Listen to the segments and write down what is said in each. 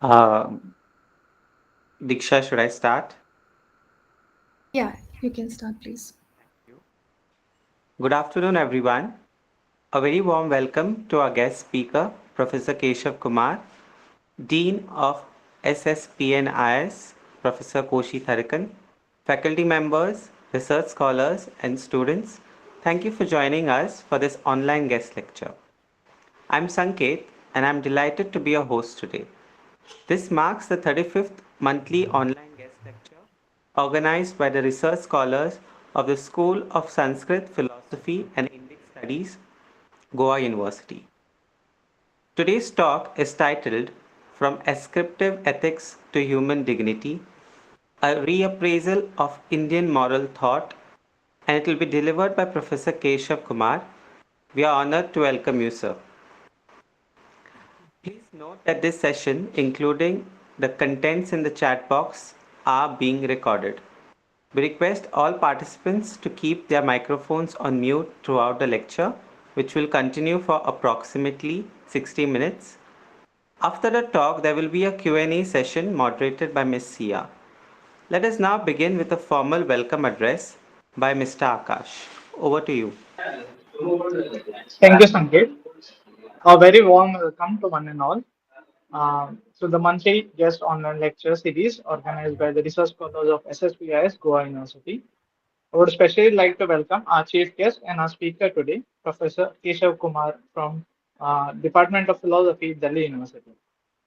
Uh, Diksha, should I start? Yeah, you can start, please. Good afternoon, everyone. A very warm welcome to our guest speaker, Professor Keshav Kumar, Dean of SSPIS, Professor Koshi Tharakan, faculty members, research scholars, and students. Thank you for joining us for this online guest lecture. I'm Sanket, and I'm delighted to be your host today. This marks the 35th monthly online guest lecture organized by the research scholars of the School of Sanskrit, Philosophy and Indic Studies, Goa University. Today's talk is titled From Ascriptive Ethics to Human Dignity, a reappraisal of Indian moral thought, and it will be delivered by Professor Keshav Kumar. We are honored to welcome you, sir. Please note that this session, including the contents in the chat box, are being recorded. We request all participants to keep their microphones on mute throughout the lecture, which will continue for approximately 60 minutes. After the talk, there will be a Q&A session moderated by Ms. Sia. Let us now begin with a formal welcome address by Mr. Akash. Over to you. Thank you, Sanket. A very warm welcome to one and all. To the monthly guest online lecture series organized by the research scholars of SSPIS Goa University. I would especially like to welcome our chief guest and our speaker today, Professor Keshav Kumar from Department of Philosophy, Delhi University.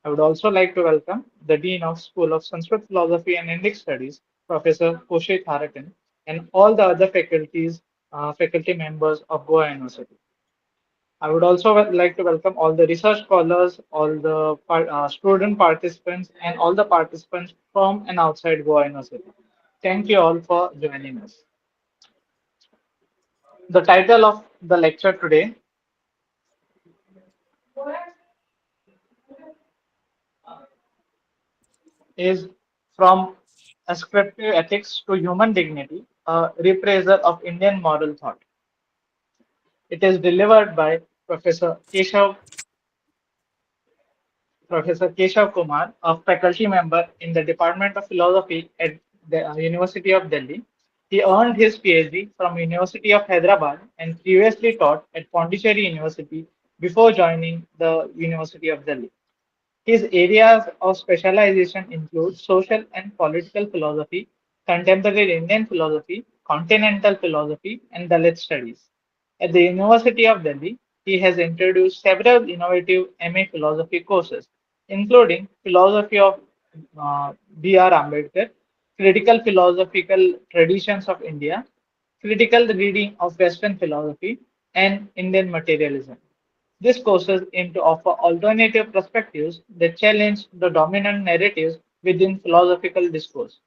I would also like to welcome the Dean of School of Sanskrit Philosophy and Indic Studies, Professor Koshi Tharakan, and all the other faculty members of Goa University. I would also like to welcome all the research scholars, all the student participants, and all the participants from and outside Goa University. Thank you all for joining us. The title of the lecture today is From Ascriptive Ethics to Human Dignity, a Reappraisal of Indian Moral Thought. It is delivered by Professor Keshav Kumar, a faculty member in the Department of Philosophy at the University of Delhi. He earned his PhD from University of Hyderabad and previously taught at Pondicherry University before joining the University of Delhi. His areas of specialization include social and political philosophy, contemporary Indian philosophy, continental philosophy, and Dalit studies. At the University of Delhi, he has introduced several innovative MA philosophy courses, including Philosophy of B.R. Ambedkar, Critical Philosophical Traditions of India, Critical Reading of Western Philosophy, and Indian Materialism. These courses aim to offer alternative perspectives that challenge the dominant narratives within philosophical discourse.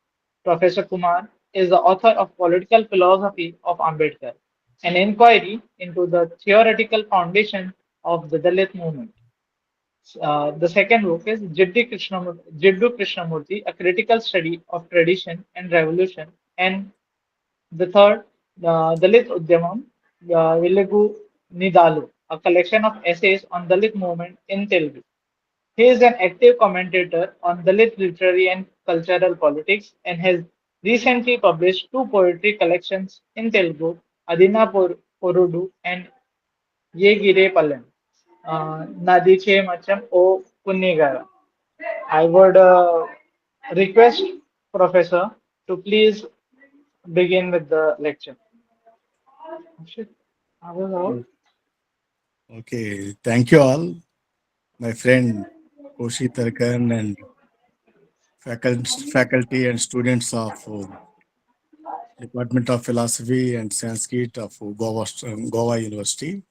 Professor Kumar is the author of Political Philosophy of Ambedkar, an inquiry into the theoretical foundation of the Dalit movement. The second book is Jiddu Krishnamurti, a critical study of tradition and revolution. And the third, Dalit Udyamam, Viligu Nidalu, a collection of essays on Dalit movement in Telugu. He is an active commentator on Dalit literary and cultural politics and has recently published two poetry collections in Telugu, Adina Porudu and Ye Gire Palan, Nadiche Macham O Punnigara. I would request Professor to please begin with the lecture. Shit, I was out. Okay, thank you all, my friend Koshi Tarkan and faculty and students of Department of Philosophy and Sanskrit of Goa University,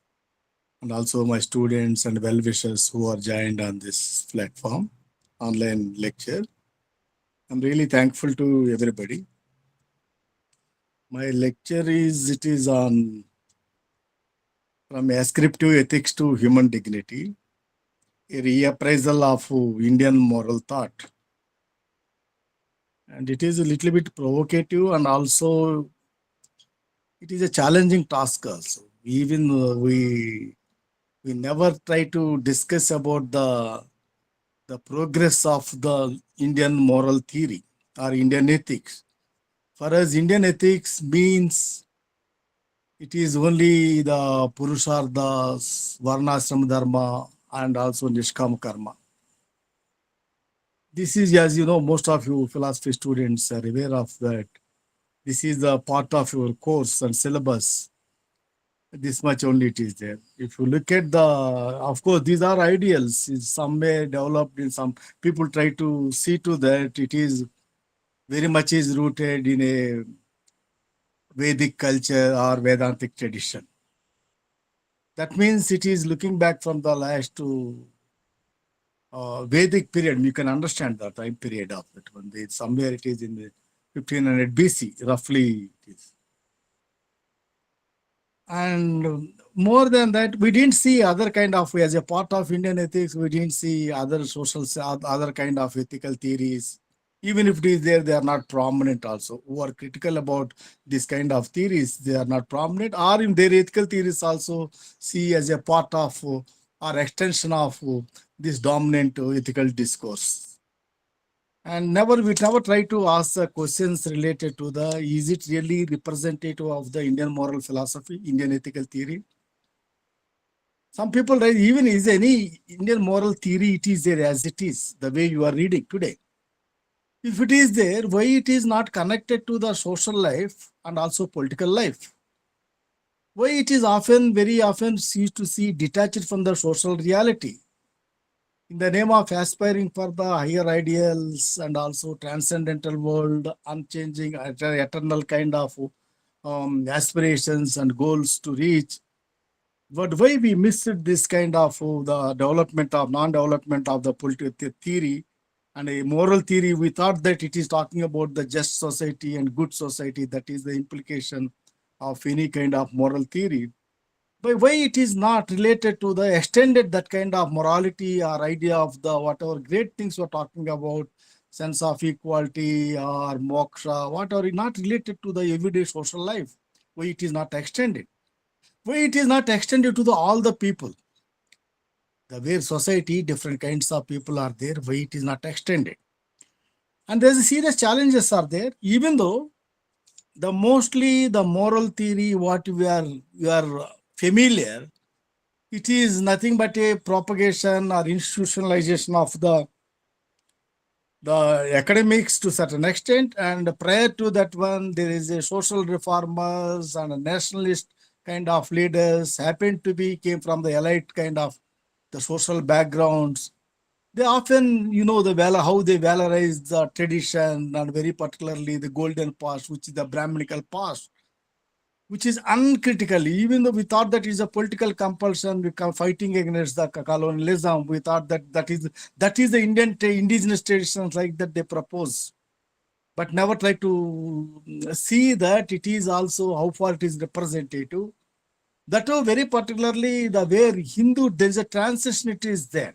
and also my students and well-wishers who are joined on this platform, online lecture. I'm really thankful to everybody. My lecture it is on from ascriptive ethics to human dignity, a reappraisal of Indian moral thought. And it is a little bit provocative and also it is a challenging task also. Even we never try to discuss about the the progress of the Indian moral theory or Indian ethics. For us, Indian ethics means it is only the Purusharthas, Varnashrama Dharma, and also Nishkam Karma. This is, as you know, most of you philosophy students are aware of that. This is the part of your course and syllabus. This much only it is there. If you look at the, of course, these are ideals. In some way developed in some people try to see to that it is very much is rooted in a Vedic culture or Vedantic tradition. That means it is looking back from the last to Vedic period. You can understand the time period of that one. Somewhere it is in the 1500 BC, roughly it is. And more than that, we didn't see other kind of, as a part of Indian ethics, we didn't see other social, other kind of ethical theories. Even if it is there, they are not prominent also. Who are critical about this kind of theories, they are not prominent, or in their ethical theories also see as a part of or extension of this dominant ethical discourse. And we never try to ask questions related to the, is it really representative of the Indian moral philosophy, Indian ethical theory? Some people write, even is any Indian moral theory, it is there as it is, the way you are reading today. If it is there, why it is not connected to the social life and also political life? Why it is often, very often, seems to see detached from the social reality? In the name of aspiring for the higher ideals and also transcendental world, unchanging, eternal kind of aspirations and goals to reach. But why we missed this kind of the development of non-development of the political theory and a moral theory? We thought that it is talking about the just society and good society. That is the implication of any kind of moral theory. But why it is not related to the extended that kind of morality or idea of the whatever great things we're talking about, sense of equality or moksha, whatever, not related to the everyday social life? Why it is not extended? Why it is not extended to all the people? The way society, different kinds of people are there, why it is not extended? And there's a serious challenges are there, even though the mostly the moral theory, what we are familiar, it is nothing but a propagation or institutionalization of the academics to certain extent. And prior to that one, there is a social reformers and a nationalist kind of leaders happened to be came from the elite kind of the social backgrounds. They often, how they valorize the tradition and very particularly the golden past, which is the Brahminical past, which is uncritical. Even though we thought that is a political compulsion, we come fighting against the colonialism. We thought that is the Indian indigenous traditions like that they propose, but never try to see that it is also how far it is representative. That too, very particularly the where Hindu, there is a transition. It is there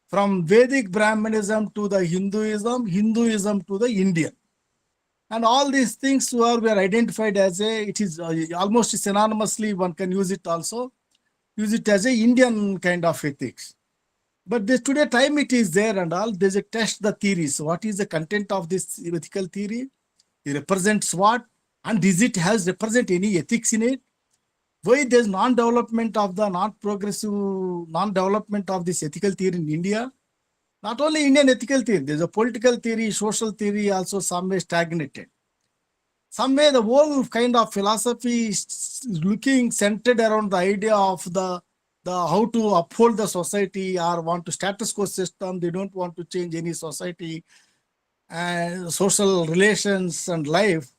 from Vedic Brahmanism to the Hinduism to the Indian. And all these things were identified as it is almost synonymously, one can use it also, use it as a Indian kind of ethics. But today time it is there and all, there's a test the theories. What is the content of this ethical theory? It represents what? And does it has represent any ethics in it? Why there's non-development of the non-development of this ethical theory in India? Not only Indian ethical theory, there's a political theory, social theory also some way stagnated. Some way the whole kind of philosophy is looking centered around the idea of the how to uphold the society or want to status quo system. They don't want to change any society and social relations and life.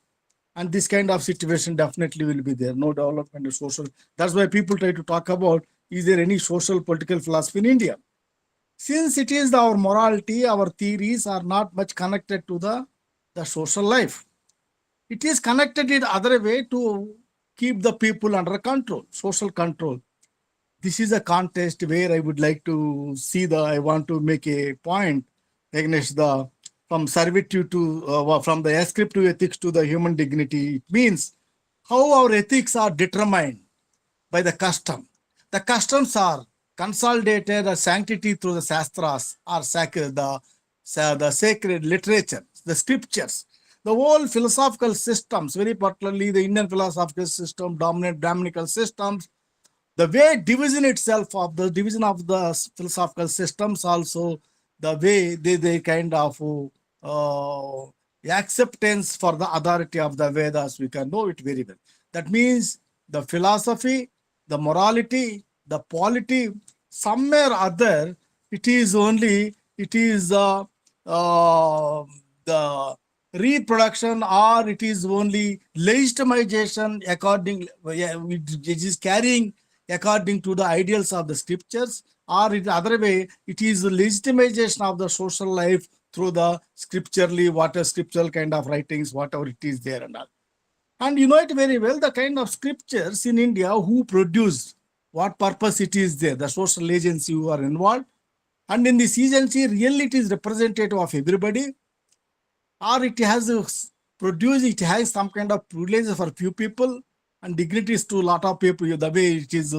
And this kind of situation definitely will be there. No development of social. That's why people try to talk about, is there any social political philosophy in India? Since it is our morality, our theories are not much connected to the social life. It is connected in other way to keep the people under control, social control. This is a contest where I would like to see I want to make a point against from servitude to, from the ascriptive ethics to the human dignity. It means how our ethics are determined by the custom. The customs are consolidated the sanctity through the Shastras or sacred, the sacred literature, the scriptures. The whole philosophical systems, very particularly the Indian philosophical system, dominant Brahminical systems, the way division itself of the division of the philosophical systems, also the way they kind of uh, acceptance for the authority of the Vedas, we can know it very well. That means the philosophy, the morality, the polity, somewhere other, it is only, it is the reproduction, or it is only legitimization according, it is carrying according to the ideals of the scriptures, or in the other way, it is the legitimization of the social life through the scripturally, whatever scriptural kind of writings, whatever it is there and all. And you know it very well, the kind of scriptures in India, who produced, what purpose it is there, the social agency who are involved. And in this agency, really it is representative of everybody, or it has produced, it has some kind of privileges for few people and dignities to a lot of people, the way it is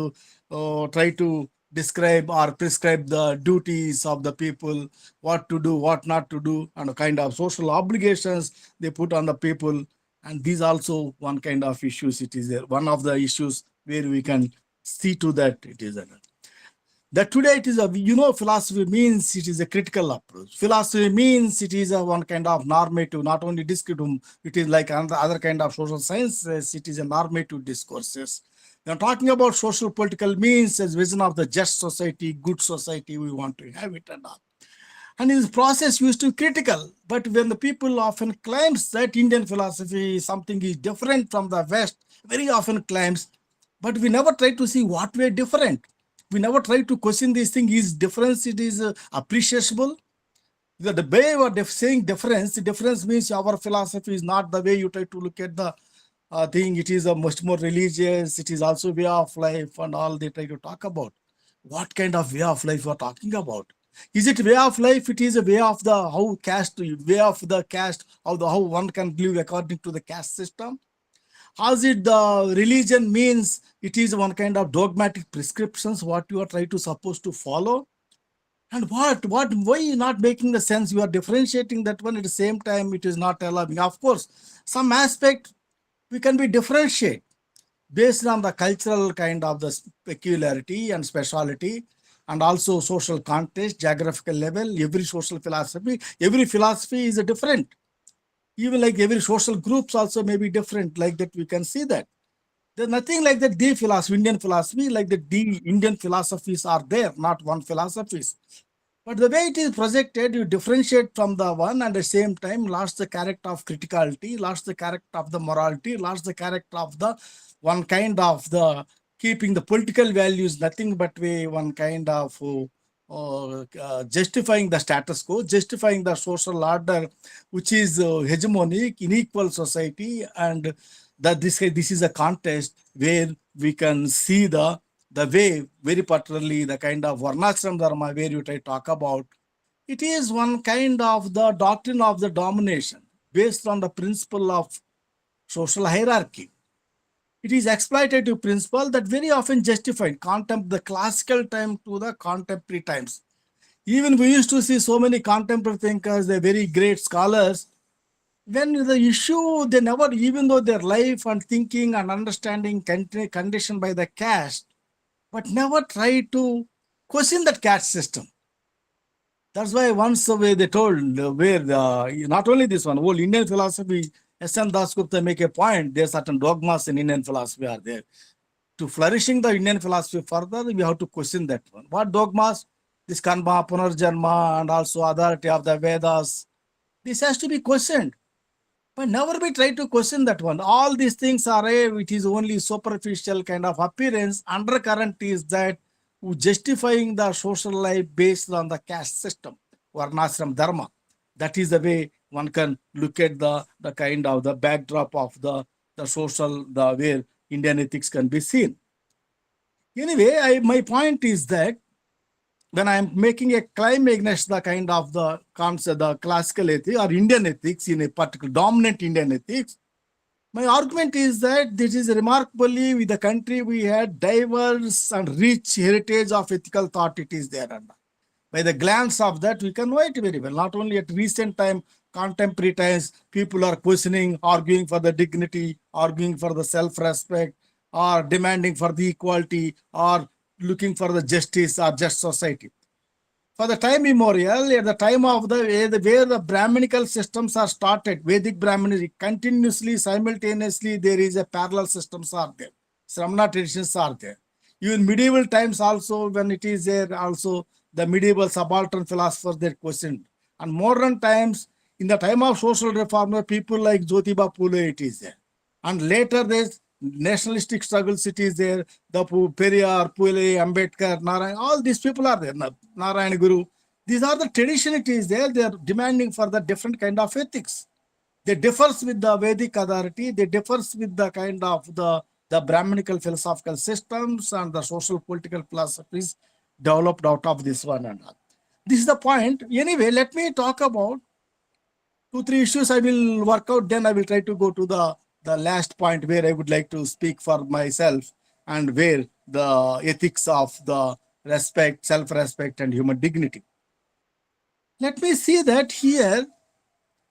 try to describe or prescribe the duties of the people, what to do, what not to do, and a kind of social obligations they put on the people. And these also one kind of issues, it is there, one of the issues where we can see to that it is there. That today it is a, philosophy means it is a critical approach. Philosophy means it is a one kind of normative, not only descriptive, it is like another other kind of social sciences, it is a normative discourses. Now talking about social political means as vision of the just society, good society we want to have it and all. And this process used to be critical, but when the people often claims that Indian philosophy something is different from the West, very often claims, but we never try to see what we're different. We never try to question this thing. Is difference, it is appreciable. The way we are saying difference, difference means our philosophy is not the way you try to look at the thing. It is a much more religious. It is also way of life and all they try to talk about. What kind of way of life we are talking about? Is it way of life? It is a way of the how caste, way of the caste, how one can live according to the caste system. How's it the religion means it is one kind of dogmatic prescriptions what you are trying to supposed to follow? And why you not making the sense? You are differentiating that one at the same time, it is not allowing. Of course, some aspect we can be differentiate based on the cultural kind of the peculiarity and speciality, and also social context, geographical level, every social philosophy, every philosophy is a different. Even like every social groups also may be different, like that we can see that. There's nothing like that the philosophy, Indian philosophy, like the Indian philosophies are there, not one philosophies. But the way it is projected, you differentiate from the one and at the same time lost the character of criticality, lost the character of the morality, lost the character of the one kind of the keeping the political values, nothing but way one kind of justifying the status quo, justifying the social order, which is hegemonic, unequal society, and that this is a contest where we can see the way, very particularly the kind of Varnashrama Dharma where you try to talk about. It is one kind of the doctrine of the domination based on the principle of social hierarchy. It is exploitative principle that very often justified the classical time to the contemporary times. Even we used to see so many contemporary thinkers, they're very great scholars. When the issue, they never, even though their life and thinking and understanding conditioned by the caste, but never try to question that caste system. That's why once way they told where not only this one, whole Indian philosophy, S.N. Dasgupta make a point, there are certain dogmas in Indian philosophy are there. To flourishing the Indian philosophy further, we have to question that one. What dogmas? This Karma, Punarjanma, and also authority of the Vedas. This has to be questioned. But never be try to question that one. All these things are it is only superficial kind of appearance. Undercurrent is that justifying the social life based on the caste system, Varnashram Dharma. That is the way one can look at the kind of the backdrop of the social, the where Indian ethics can be seen. Anyway, my point is that when I'm making a claim against the kind of the concept, the classical ethics or Indian ethics in a particular dominant Indian ethics, My argument is that this is remarkably with the country we had diverse and rich heritage of ethical thought it is there. And by the glance of that, we can know it very well. Not only at recent time, contemporary times, people are questioning, arguing for the dignity, arguing for the self-respect, or demanding for the equality, or looking for the justice or just society. For the time immemorial, at the time of where the Brahminical systems are started, Vedic Brahminic, continuously, simultaneously, there is a parallel systems are there. Sramana traditions are there. Even medieval times also, when it is there, also the medieval subaltern philosophers they questioned. And modern times, in the time of social reformer, people like Jyotiba Phule, it is there. And later, there's nationalistic struggles, it is there. The Periyar, Phule, Ambedkar, Narayan, all these people are there. Narayan Guru. These are the tradition, it is there. They are demanding for the different kind of ethics. They differs with the Vedic authority. They differs with the kind of the Brahminical philosophical systems and the social political philosophies developed out of this one and all. This is the point. Anyway, let me talk about 2-3 issues I will work out. Then I will try to go to the last point where I would like to speak for myself and where the ethics of the respect, self-respect, and human dignity. Let me see that here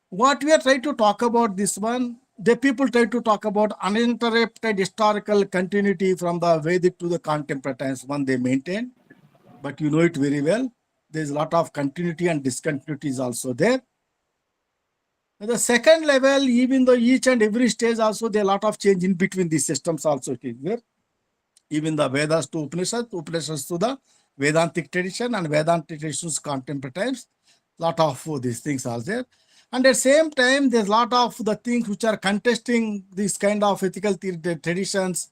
what we are trying to talk about this one, the people try to talk about uninterrupted historical continuity from the Vedic to the contemporary times, one they maintain, but you know it very well. There's a lot of continuity and discontinuity is also there. At the second level, even though each and every stage also there are a lot of change in between these systems also it is there. Even the Vedas to Upanishads, Upanishads to the Vedantic tradition and Vedantic traditions contemporary times, lot of these things are there. And at the same time, there's a lot of the things which are contesting this kind of ethical traditions,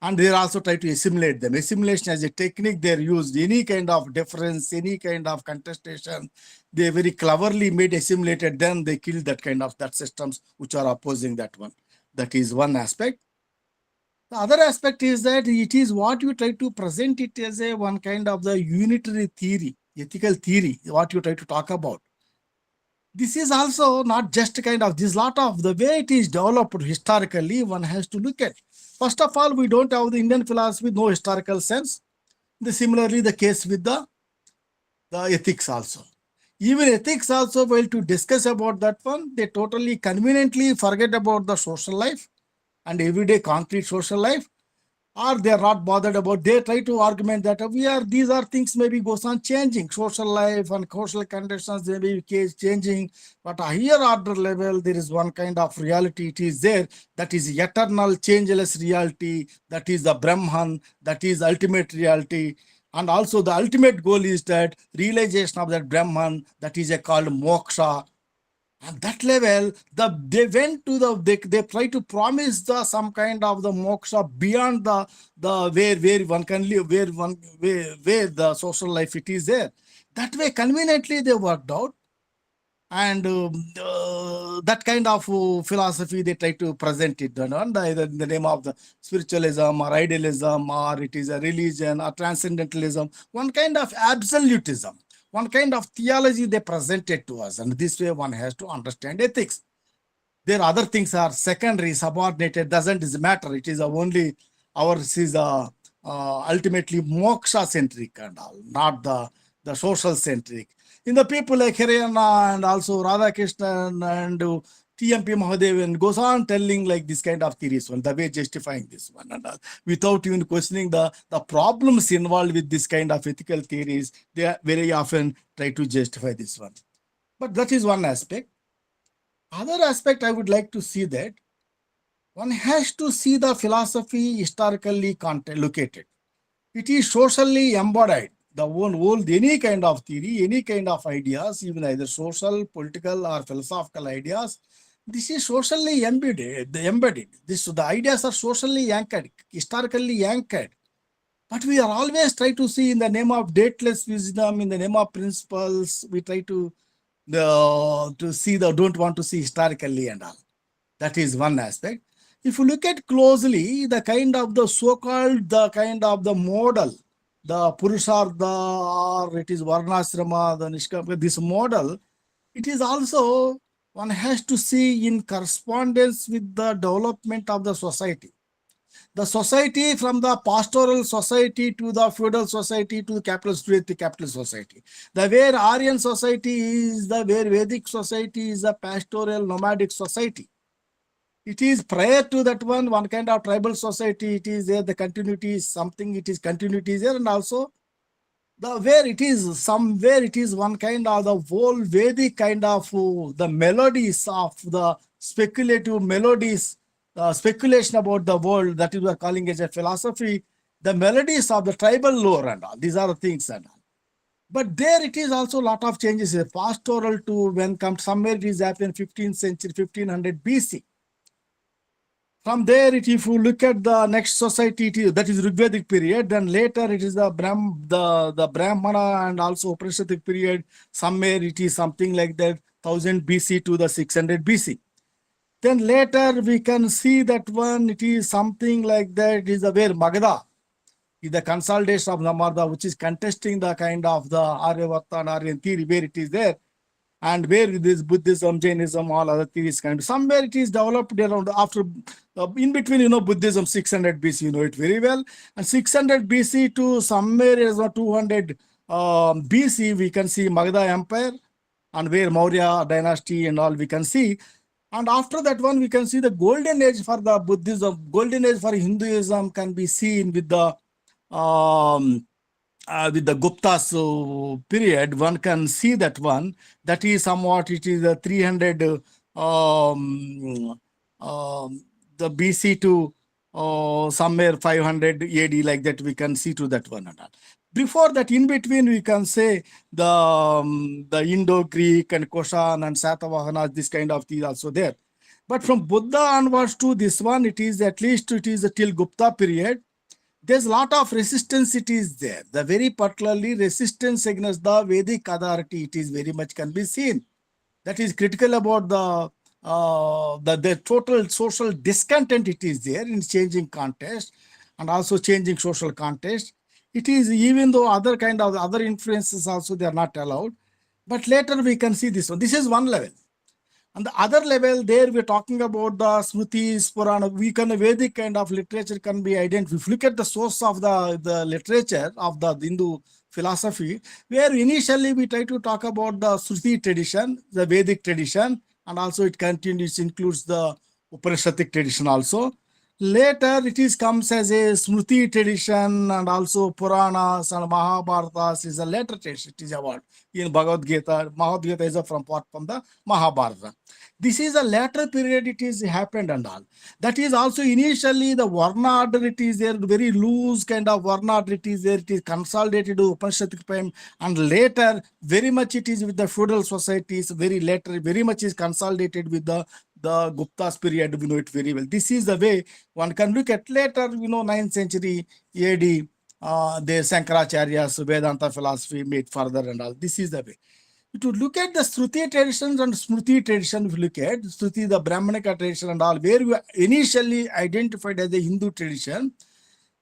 and they also try to assimilate them. Assimilation as a technique they're used, any kind of difference, any kind of contestation, they very cleverly made assimilated, then they kill that kind of that systems which are opposing that one. That is one aspect. The other aspect is that it is what you try to present it as a one kind of the unitary theory, ethical theory, what you try to talk about. This is also not just kind of this lot of the way it is developed historically, one has to look at. First of all, we don't have the Indian philosophy, no historical sense. Similarly, the case with the ethics also. Even ethics also, while to discuss about that one, they totally conveniently forget about the social life and everyday concrete social life, or they are not bothered about. They try to argument that these are things maybe goes on changing, social life and social conditions may be changing, but a higher order level there is one kind of reality it is there, that is eternal changeless reality, that is the Brahman, that is ultimate reality. And also the ultimate goal is that realization of that Brahman, that is called moksha. At that level, they went to they try to promise some kind of the moksha beyond the where one can live, where the social life it is there. That way, conveniently they worked out, and that kind of philosophy they try to present it, either in the name of the spiritualism or idealism, or it is a religion or transcendentalism, one kind of absolutism. One kind of theology they presented to us, and this way one has to understand ethics. There other things are secondary, subordinated, doesn't matter. It is only ours is ultimately moksha centric and all, not the social centric. In the people like Hirayana and also Radhakrishnan and TMP Mahadevan goes on telling like this kind of theories, one the way justifying this one and all, without even questioning the problems involved with this kind of ethical theories. They very often try to justify this one. But that is one aspect. Other aspect I would like to see that one has to see the philosophy historically located. It is socially embodied. The whole any kind of theory, any kind of ideas, even either social, political, or philosophical ideas, this is socially embedded. The ideas are socially anchored, historically anchored. But we are always try to see in the name of dateless wisdom, in the name of principles, we try to see don't want to see historically and all. That is one aspect. If you look at closely, the kind of the so-called, the kind of the model, the Purushartha, or it is Varnashrama, the Nishkama, this model, it is also one has to see in correspondence with the development of the society. The society from the pastoral society to the feudal society to the capitalist society. The where Aryan society is, the where Vedic society is a pastoral nomadic society. It is prior to that one kind of tribal society. It is there, the continuity is something, it is continuity is there, and also the where it is somewhere it is one kind of the whole Vedic kind of the melodies of the speculative melodies, speculation about the world that we are calling as a philosophy, the melodies of the tribal lore and all. These are the things and all. But there it is also a lot of changes. Pastoral to when come somewhere it is happened 15th century, 1500 BC. From there, if you look at the next society, that is Rigvedic period, then later it is the Brahmana and also Upanishadic period. Somewhere it is something like that 1000 BC to the 600 BC. Then later we can see that one, it is something like that, it is where Magadha is the consolidation of Namarda, which is contesting the kind of the Aryavata and Aryan theory, where it is there. And where this Buddhism, Jainism, all other theories can be. Somewhere it is developed around after, in between, Buddhism 600 BC, it very well. And 600 BC to somewhere is 200 BC, we can see Magadha Empire and where Maurya dynasty and all we can see. And after that one, we can see the golden age for the Buddhism, golden age for Hinduism can be seen with the Gupta's period. One can see that one. That is somewhat, it is a 300 the BC to somewhere 500 AD, like that we can see to that one. Before that, in between, we can say the Indo-Greek and Koshan and Satavahanas, this kind of thing also there. But from Buddha onwards to this one, it is at least it is till Gupta period. There's a lot of resistance it is there. The very particularly resistance against the Vedic authority, it is very much can be seen. That is critical about the total social discontent it is there in changing context and also changing social context. It is, even though other kind of other influences also they are not allowed. But later we can see this one. This is one level. On the other level, there we're talking about the Smritis, Purana, Vedic kind of literature can be identified. If you look at the source of the literature of the Hindu philosophy, where initially we try to talk about the Shruti tradition, the Vedic tradition, and also it continues, includes the Upanishadic tradition also. Later, it is comes as a Smriti tradition and also Puranas and Mahabharatas is a later tradition. It is about in Bhagavad Gita. Bhagavad Gita is from the Mahabharata. This is a later period it is happened and all. That is also initially the Varna order it is there, very loose kind of Varna order it is there. It is consolidated to Upanishadic time, and later very much it is with the feudal societies, very later, very much is consolidated with the Gupta's period, we know it very well. This is the way one can look at later, 9th century AD, the Shankaracharya's Vedanta philosophy made further and all. This is the way. To look at the Shruti traditions and Smriti tradition, if you look at Shruti, the Brahmanica tradition and all, where we initially identified as the Hindu tradition,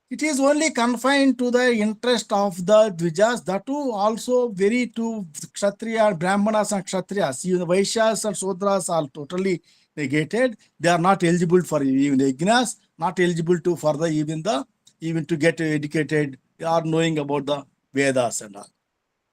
it is only confined to the interest of the Dvijas, that too also very to Kshatriya, Brahmanas and Kshatriyas. Even the Vaishyas and Sudras are totally negated. They are not eligible for even the Ignas, not eligible to further even to get educated or knowing about the Vedas and all.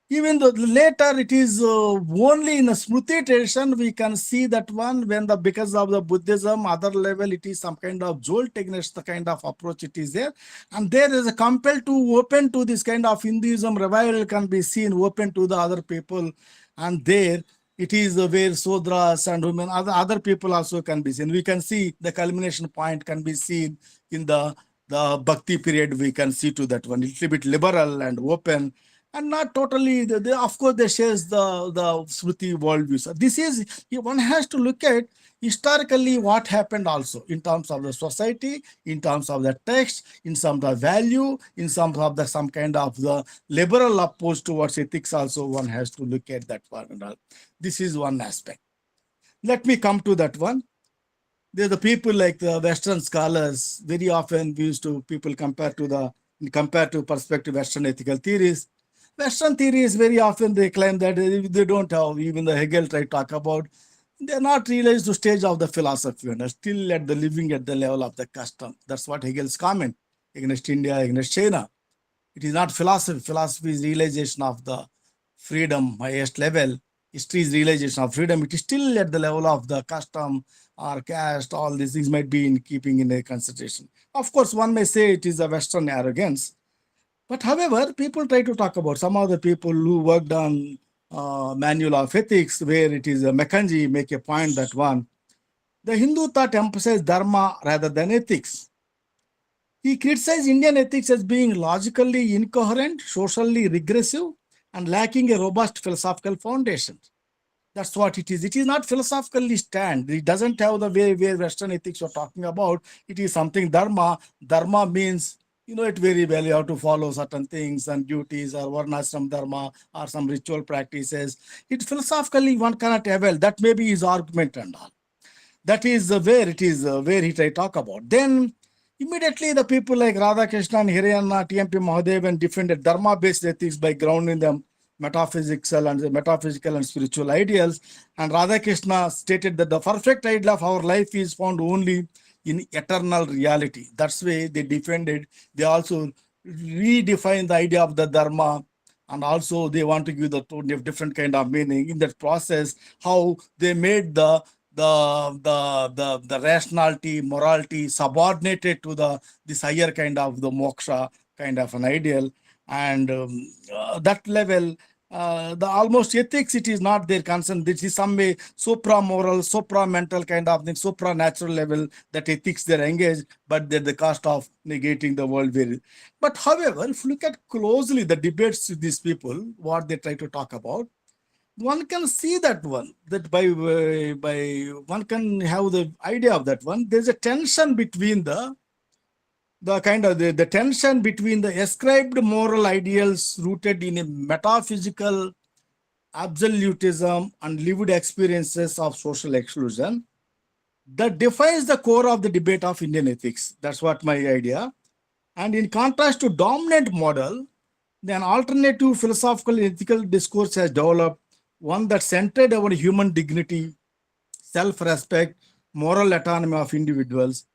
Even though later it is only in the Smriti tradition, we can see that one when because of the Buddhism, other level, it is some kind of jolt against the kind of approach it is there. And there is a compel to open to this kind of Hinduism revival can be seen, open to the other people. And there it is where Sudras and women, other people also can be seen. We can see the culmination point can be seen in the Bhakti period. We can see to that one, a little bit liberal and open. And not totally, of course, they share the Smriti worldview. So this is, one has to look at historically what happened also in terms of the society, in terms of the text, in some of the value, in some of the some kind of the liberal approach towards ethics also one has to look at that one. This is one aspect. Let me come to that one. There are the people like the Western scholars, very often we used to, people compare to perspective Western ethical theories. Western theories very often they claim that they don't have, even the Hegel try to talk about, They are not realized the stage of the philosophy and are still at the living at the level of the custom. That's what Hegel's comment against India, against China. It is not philosophy. Philosophy is realization of the freedom, highest level. History is realization of freedom. It is still at the level of the custom or caste. All these things might be in keeping in a consideration. Of course, one may say it is a Western arrogance. But however, people try to talk about some of the people who worked on manual of ethics, where it is a Mekanji make a point that one, the Hindu thought emphasized dharma rather than ethics. He criticized Indian ethics as being logically incoherent, socially regressive, and lacking a robust philosophical foundation. That's what it is. It is not philosophically stand. It doesn't have the way where Western ethics are talking about. It is something dharma. Dharma means, you know it very well. You have to follow certain things and duties or varnashram dharma or some ritual practices. It philosophically one cannot avail. That may be his argument and all. That is where it is, where he try talk about. Then immediately the people like Radhakrishna and Hirayana, TMP Mahadev and defended dharma-based ethics by grounding them metaphysical and spiritual ideals. And Radhakrishna stated that the perfect ideal of our life is found only in eternal reality. That's why they defended. They also redefined the idea of the dharma, and also they want to give the different kind of meaning in that process. How they made the rationality, morality subordinated to the this higher kind of the moksha kind of an ideal, and that level, the almost ethics, it is not their concern. This is some way supra moral, supra mental kind of thing, supra natural level that ethics they're engaged, but at the cost of negating the world. But however, if you look at closely the debates with these people, what they try to talk about, one can see that one, that by one can have the idea of that one. There's a tension between the kind of the tension between the ascribed moral ideals rooted in a metaphysical absolutism and lived experiences of social exclusion that defines the core of the debate of Indian ethics. That's what my idea. And in contrast to dominant model, an alternative philosophical and ethical discourse has developed, one that centered on human dignity, self-respect, moral autonomy of individuals.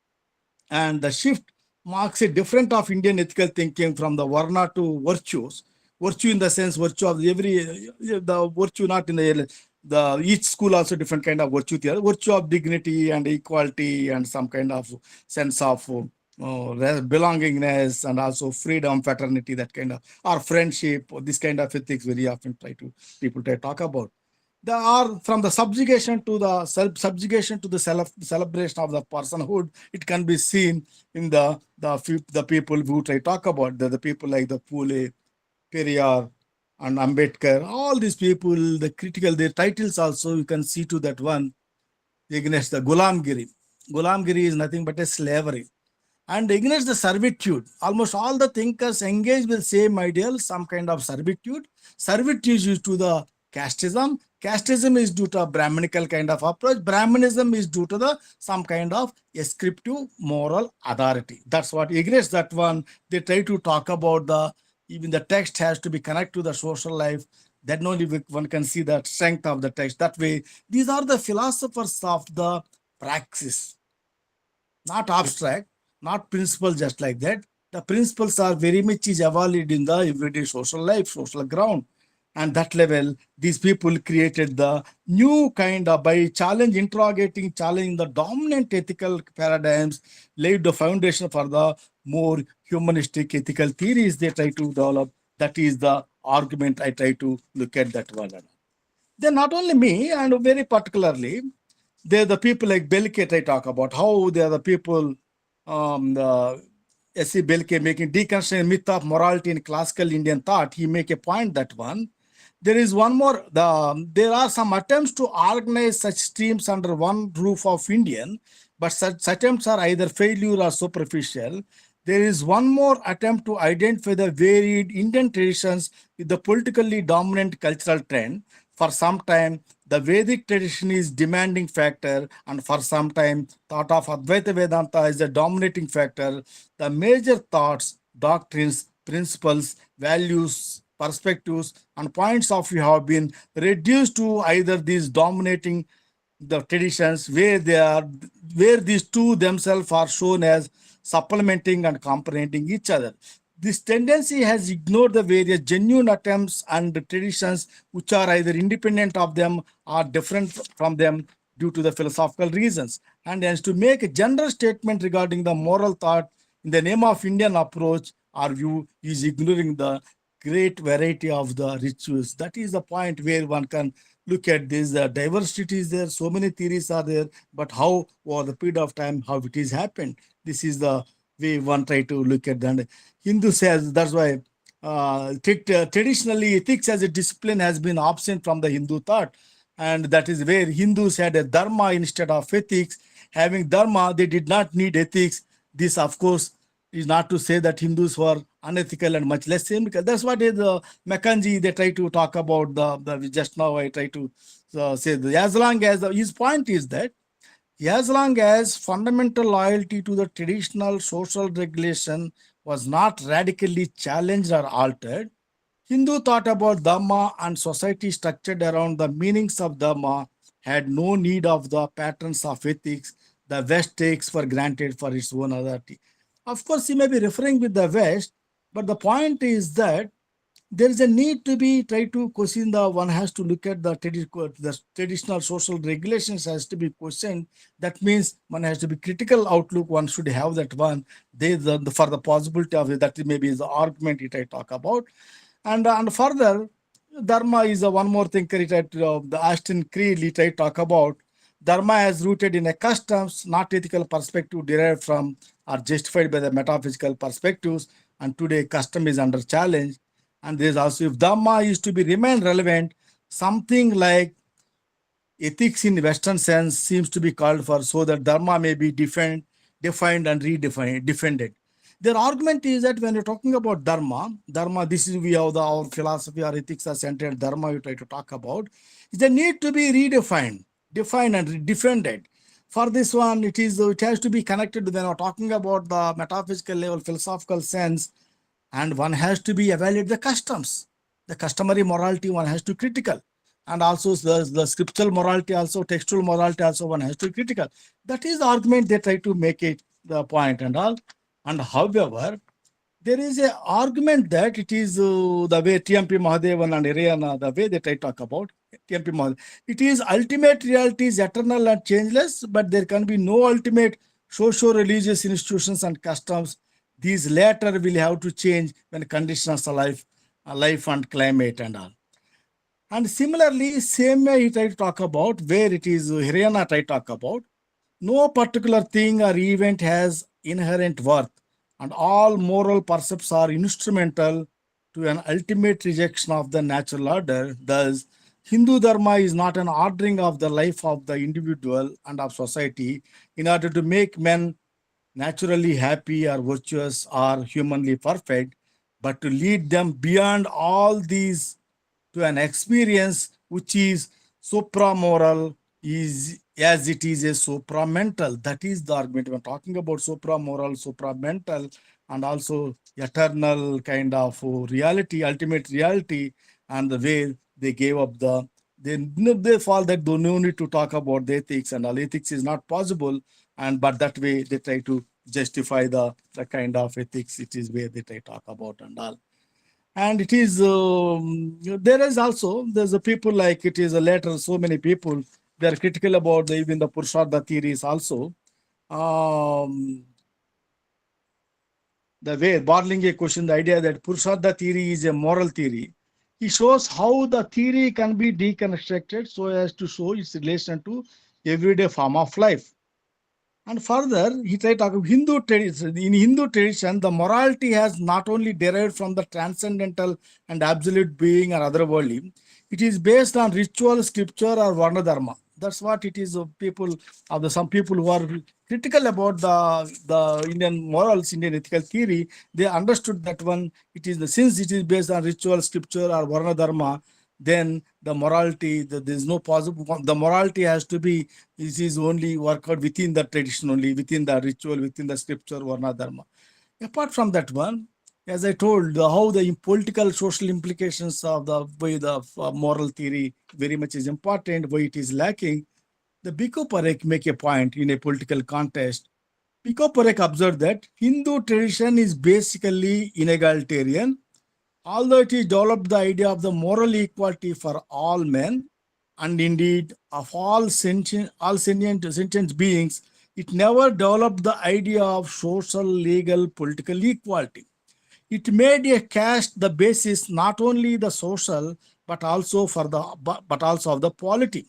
And the shift marks a different of Indian ethical thinking from the Varna to virtues. Virtue in the sense, virtue of the virtue not in the each school also different kind of virtue there. Virtue of dignity and equality and some kind of sense of belongingness and also freedom, fraternity, that kind of, or friendship, this kind of ethics very often people try to talk about. They are from the subjugation to the subjugation to the celebration of the personhood. It can be seen in the people who try to talk about the people like the Pule, Periyar, and Ambedkar. All these people, the critical, their titles also you can see to that one against the Gulamgiri. Gulamgiri is nothing but a slavery. And against the servitude, almost all the thinkers engage with same ideal, some kind of servitude. Servitude is to the casteism. Casteism is due to a Brahminical kind of approach. Brahmanism is due to the some kind of ascriptive moral authority. That's what against that one. They try to talk about even the text has to be connected to the social life. Then only one can see the strength of the text. That way, these are the philosophers of the praxis, not abstract, not principles just like that. The principles are very much is evaluated in the everyday social life, social ground. And that level, these people created the new kind of, by challenging the dominant ethical paradigms, laid the foundation for the more humanistic ethical theories they try to develop. That is the argument I try to look at that one. Then not only me, and very particularly, they're the people like Belkett I talk about, how they are the people, the S.C. Belkett making deconstruction myth of morality in classical Indian thought. He make a point that one. There is one more, there are some attempts to organize such streams under one roof of Indian, but such attempts are either failure or superficial. There is one more attempt to identify the varied Indian traditions with the politically dominant cultural trend. For some time, the Vedic tradition is demanding factor, and for some time, thought of Advaita Vedanta is the dominating factor. The major thoughts, doctrines, principles, values, perspectives, and points of view have been reduced to either these dominating the traditions where they are, where these two themselves are shown as supplementing and complementing each other. This tendency has ignored the various genuine attempts and the traditions which are either independent of them or different from them due to the philosophical reasons, and hence to make a general statement regarding the moral thought in the name of Indian approach or view is ignoring the great variety of the rituals. That is the point where one can look at this. The diversity is there, so many theories are there, but how over the period of time, how it is happened. This is the way one try to look at that. Hindu says that's why traditionally ethics as a discipline has been absent from the Hindu thought, and that is where Hindus had a dharma instead of ethics. Having dharma, they did not need ethics. This, of course, is not to say that Hindus were unethical and much less cynical. That's what is Makanji, they try to talk about the just now I try to say that as long as his point is that as long as fundamental loyalty to the traditional social regulation was not radically challenged or altered, Hindu thought about Dhamma and society structured around the meanings of Dhamma had no need of the patterns of ethics the West takes for granted for its own authority. Of course, he may be referring with the West, but the point is that there is a need to be try to question the one has to look at the traditional social regulations has to be questioned. That means one has to be critical outlook. One should have that one. They for the possibility of it, that maybe is the argument it I talk about. And further, Dharma is a one more thing. The Ashton Creed it I talk about. Dharma is rooted in a customs, not ethical perspective derived from or justified by the metaphysical perspectives. And today, custom is under challenge. And there's also, if Dhamma is to be remain relevant, something like ethics in Western sense seems to be called for, so that Dharma may be defined and redefined, defended. Their argument is that when you're talking about Dharma, this is we have our philosophy, our ethics are centered Dharma you try to talk about, is the need to be redefined, defined and defended. For this one, it has to be connected to when we're talking about the metaphysical level, philosophical sense, and one has to be evaluate the customs, the customary morality one has to critical, and also the scriptural morality, also textual morality, also one has to critical. That is the argument they try to make it the point and all. And however, there is a argument that it is the way TMP Mahadevan and Iriyana, the way that I talk about TMP Mahadevan, it is ultimate reality is eternal and changeless, but there can be no ultimate socio-religious institutions and customs. These latter will have to change when conditions of life and climate and all. And similarly, same way he tried to talk about where it is Hirayana tried to talk about. No particular thing or event has inherent worth, and all moral percepts are instrumental to an ultimate rejection of the natural order. Thus, Hindu Dharma is not an ordering of the life of the individual and of society in order to make men naturally happy or virtuous or humanly perfect, but to lead them beyond all these to an experience which is supramoral, is as it is a supramental. That is the argument. We're talking about supramoral, supramental, and also eternal kind of reality, ultimate reality, and the way they gave up they fall that do no need to talk about the ethics and all. Ethics is not possible, and but that way they try to justify the kind of ethics it is where they try to talk about and all. And it is there is also there's a people like it is a later so many people they are critical about even the Purushartha theories also. um, the way Barlinge questioned the idea that Purushartha theory is a moral theory. He shows how the theory can be deconstructed so as to show its relation to everyday form of life. And further, he tried to talk about Hindu tradition. In Hindu tradition, the morality has not only derived from the transcendental and absolute being or otherworldly, it is based on ritual, scripture, or Varna Dharma. That's what it is. People of the some people who are critical about the Indian morals, Indian ethical theory, they understood that one. It is the since it is based on ritual, scripture, or Varna Dharma, then the morality, there is no possible. The morality has to be this is only work out within the tradition, only within the ritual, within the scripture, Varna Dharma. Apart from that one, as I told, how the political, social implications of the way the moral theory very much is important, why it is lacking. the Bhikkhu Parekh make a point in a political contest. Bhikkhu Parekh observed that Hindu tradition is basically inegalitarian, although it is developed the idea of the moral equality for all men, and indeed of all sentient beings, it never developed the idea of social, legal, political equality. It made a caste the basis not only the social but also but also of the polity,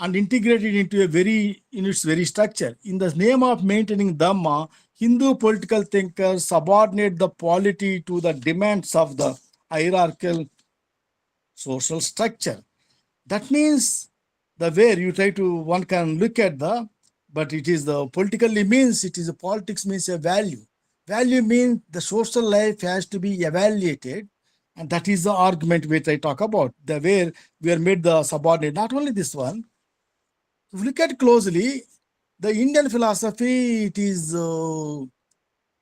and integrated into in its very structure. In the name of maintaining Dhamma, Hindu political thinkers subordinate the polity to the demands of the hierarchical social structure. That means the where you try to one can look at but it is the politically means it is a politics means a value. Value means the social life has to be evaluated, and that is the argument which I talk about. The where we are made the subordinate. Not only this one, if you look at closely, the Indian philosophy, it is the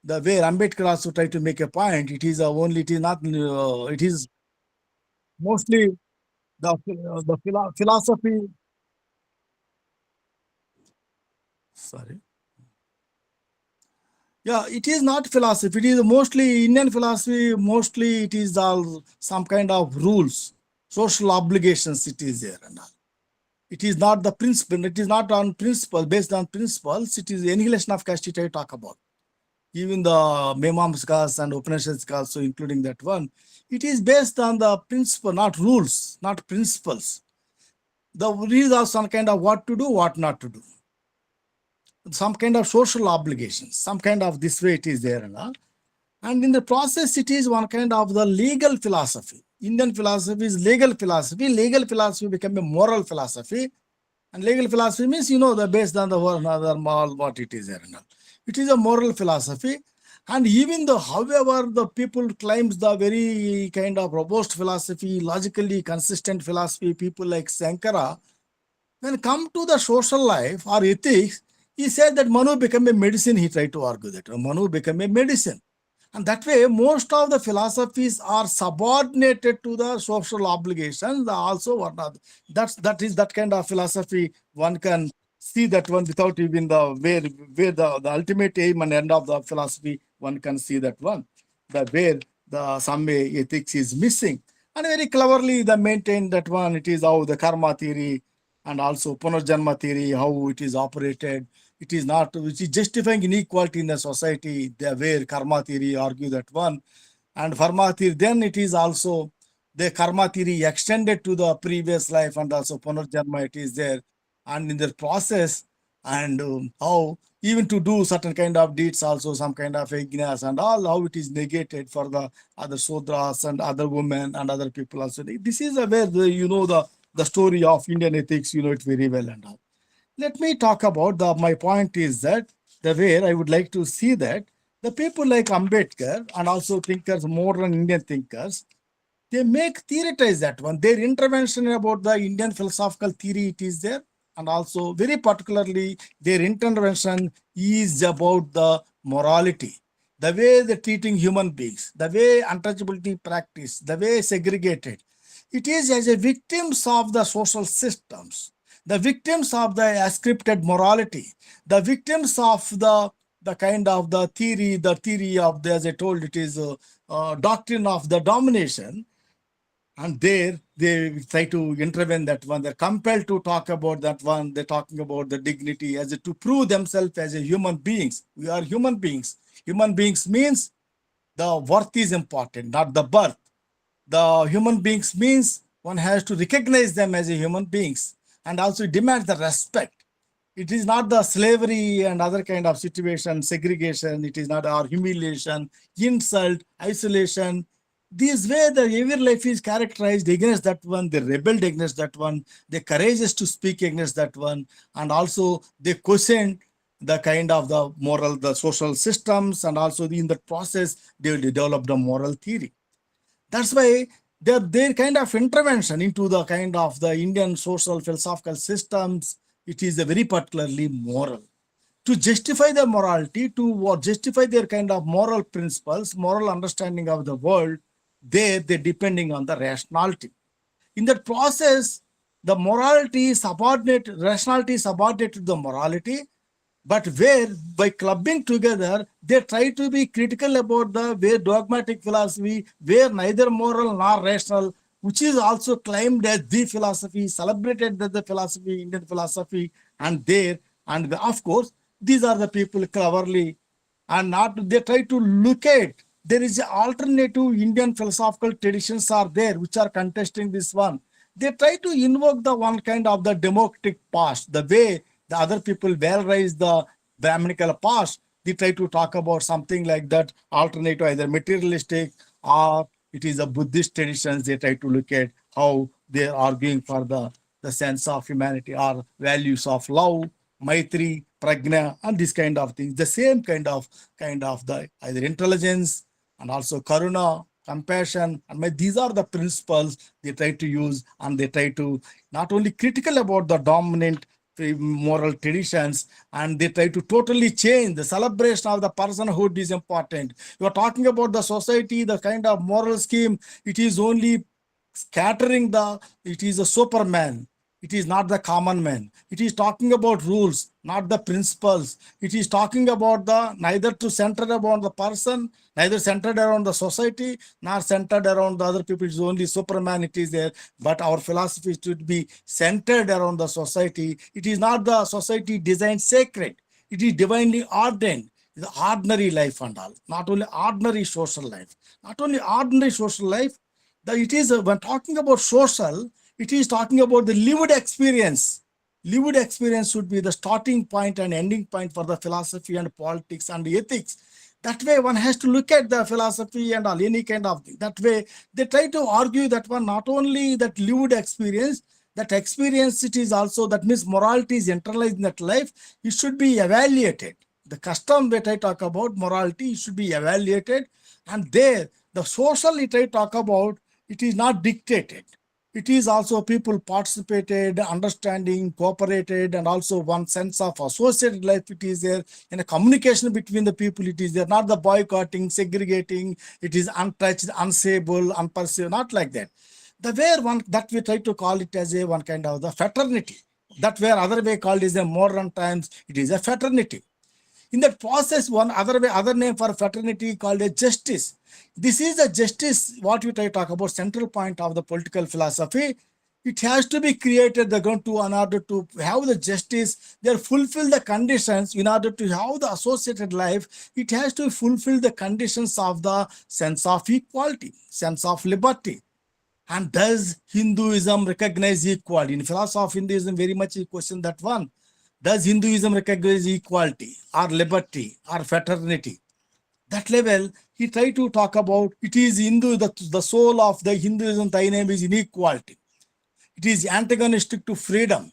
way Ambedkar also tried to make a point. It is only, it is not, it is mostly the philosophy. Sorry. Yeah, it is not philosophy. It is mostly Indian philosophy. Mostly it is all some kind of rules, social obligations. It is there and all. It is not the principle. It is not on principle, based on principles. It is annihilation of caste I talk about. Even the Mimamsakas and Upanishads also including that one. It is based on the principle, not rules, not principles. The rules are some kind of what to do, what not to do. Some kind of social obligations, some kind of this way it is there and all. And in the process, it is one kind of the legal philosophy. Indian philosophy is legal philosophy. Legal philosophy become a moral philosophy. And legal philosophy means, the based on the another moral, what it is there and all. It is a moral philosophy. And even though, however, the people claims the very kind of robust philosophy, logically consistent philosophy, people like Sankara, when come to the social life or ethics, he said that Manu became a medicine. He tried to argue that Manu became a medicine. And that way, most of the philosophies are subordinated to the social obligations. Also, that is that kind of philosophy. One can see that one without even the where the ultimate aim and end of the philosophy. One can see that one, the where the some way ethics is missing. And very cleverly they maintain that one. It is how the karma theory and also Punarjanma theory, how it is operated. It is not, which is justifying inequality in the society, where karma theory argue that one. And karma theory, then it is also the karma theory extended to the previous life and also Punarjanma, it is there. And in the process, and how even to do certain kind of deeds also, some kind of ignorance and all, how it is negated for the other Sudras and other women and other people also. This is where the story of Indian ethics, it very well and all. Let me talk about my point is that the way I would like to see that the people like Ambedkar and also thinkers, modern Indian thinkers, they make theorize that one. Their intervention about the Indian philosophical theory, it is there. And also very particularly their intervention is about the morality, the way they're treating human beings, the way untouchability practice, the way segregated. It is as a victims of the social systems, the victims of the ascripted morality, the victims of the kind of the theory of the, as I told, it is a doctrine of the domination. And there they try to intervene that one. They're compelled to talk about that one. They're talking about the dignity as to prove themselves as a human beings. We are human beings. Human beings means the worth is important, not the birth. The human beings means one has to recognize them as a human beings and also demand the respect. It is not the slavery and other kind of situation, segregation. It is not our humiliation, insult, isolation. This way the every life is characterized against that one. They rebelled against that one. They courageous to speak against that one. And also they question the kind of the moral, the social systems. And also in the process, they will develop the moral theory. That's why their kind of intervention into the kind of the Indian social philosophical systems, it is a very particularly moral. To justify their morality, to justify their kind of moral principles, moral understanding of the world, they're depending on the rationality. In that process, the morality is subordinate, rationality is subordinate to the morality, but where by clubbing together, they try to be critical about the where dogmatic philosophy, where neither moral nor rational, which is also claimed as the philosophy, celebrated as the philosophy, Indian philosophy, and there, and of course, these are the people cleverly and not they try to look at there is an alternative Indian philosophical traditions are there which are contesting this one. They try to invoke the one kind of the democratic past, the way the other people valorize the Brahminical past. They try to talk about something like that alternative, either materialistic or it is a Buddhist traditions. They try to look at how they are arguing for the sense of humanity or values of love, Maitri, Pragna, and this kind of things. The same kind of the either intelligence and also Karuna, compassion, and these are the principles they try to use, and they try to not only critical about the dominant moral traditions, and they try to totally change the celebration of the personhood is important. You are talking about the society, the kind of moral scheme, it is only scattering it is a superman. It is not the common man. It is talking about rules, not the principles. It is talking about the neither to center around the person, neither centered around the society, nor centered around the other people. It is only superman. It is there. But our philosophy should be centered around the society. It is not the society designed sacred. It is divinely ordained. The ordinary life and all. Not only ordinary social life. Not only ordinary social life. It is when talking about social, it is talking about the lived experience. Lived experience should be the starting point and ending point for the philosophy and politics and ethics. That way, one has to look at the philosophy and all any kind of thing. That way, they try to argue that one not only that lived experience, that experience it is also that means morality is internalized in that life. It should be evaluated. The custom that I talk about morality should be evaluated, and there the social it I talk about it is not dictated. It is also people participated, understanding, cooperated, and also one sense of associated life. It is there in a communication between the people. It is there, not the boycotting, segregating. It is untouched, unsayable, unperceived, not like that. The way one that we try to call it as a one kind of the fraternity. That where other way called is a modern times. It is a fraternity. In that process, one other name for fraternity called a justice. This is a justice, what we try to talk about, central point of the political philosophy. It has to be created, in order to have the justice, they fulfill the conditions in order to have the associated life. It has to fulfill the conditions of the sense of equality, sense of liberty. And does Hinduism recognize equality? In philosophy of Hinduism, very much you question that one. Does Hinduism recognize equality or liberty or fraternity? That level, he tried to talk about it is Hindu, the soul of the Hinduism, thy name is inequality. It is antagonistic to freedom.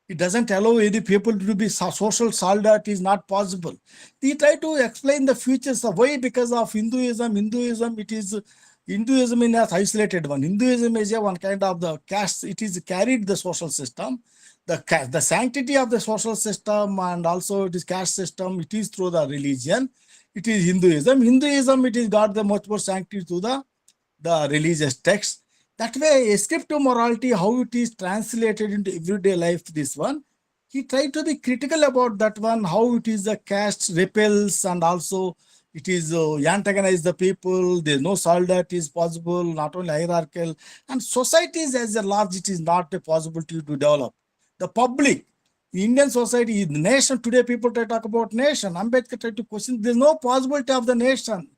It doesn't allow any people to be social solidarity is not possible. He tried to explain the futures of why because of Hinduism, it is Hinduism in an isolated one. Hinduism is a one kind of the caste, it is carried the social system. The sanctity of the social system and also it is caste system, it is through the religion. It is Hinduism. Hinduism, it is got the much more sanctity to the religious text. That way, ascriptive morality, how it is translated into everyday life, this one, he tried to be critical about that one, how it is the caste repels and also it is antagonize the people. There's no solidarity is possible, not only hierarchical. And societies as a large, it is not a possibility to develop. The public, Indian society, the nation, today people try to talk about nation. Ambedkar tried to question, there's no possibility of the nation.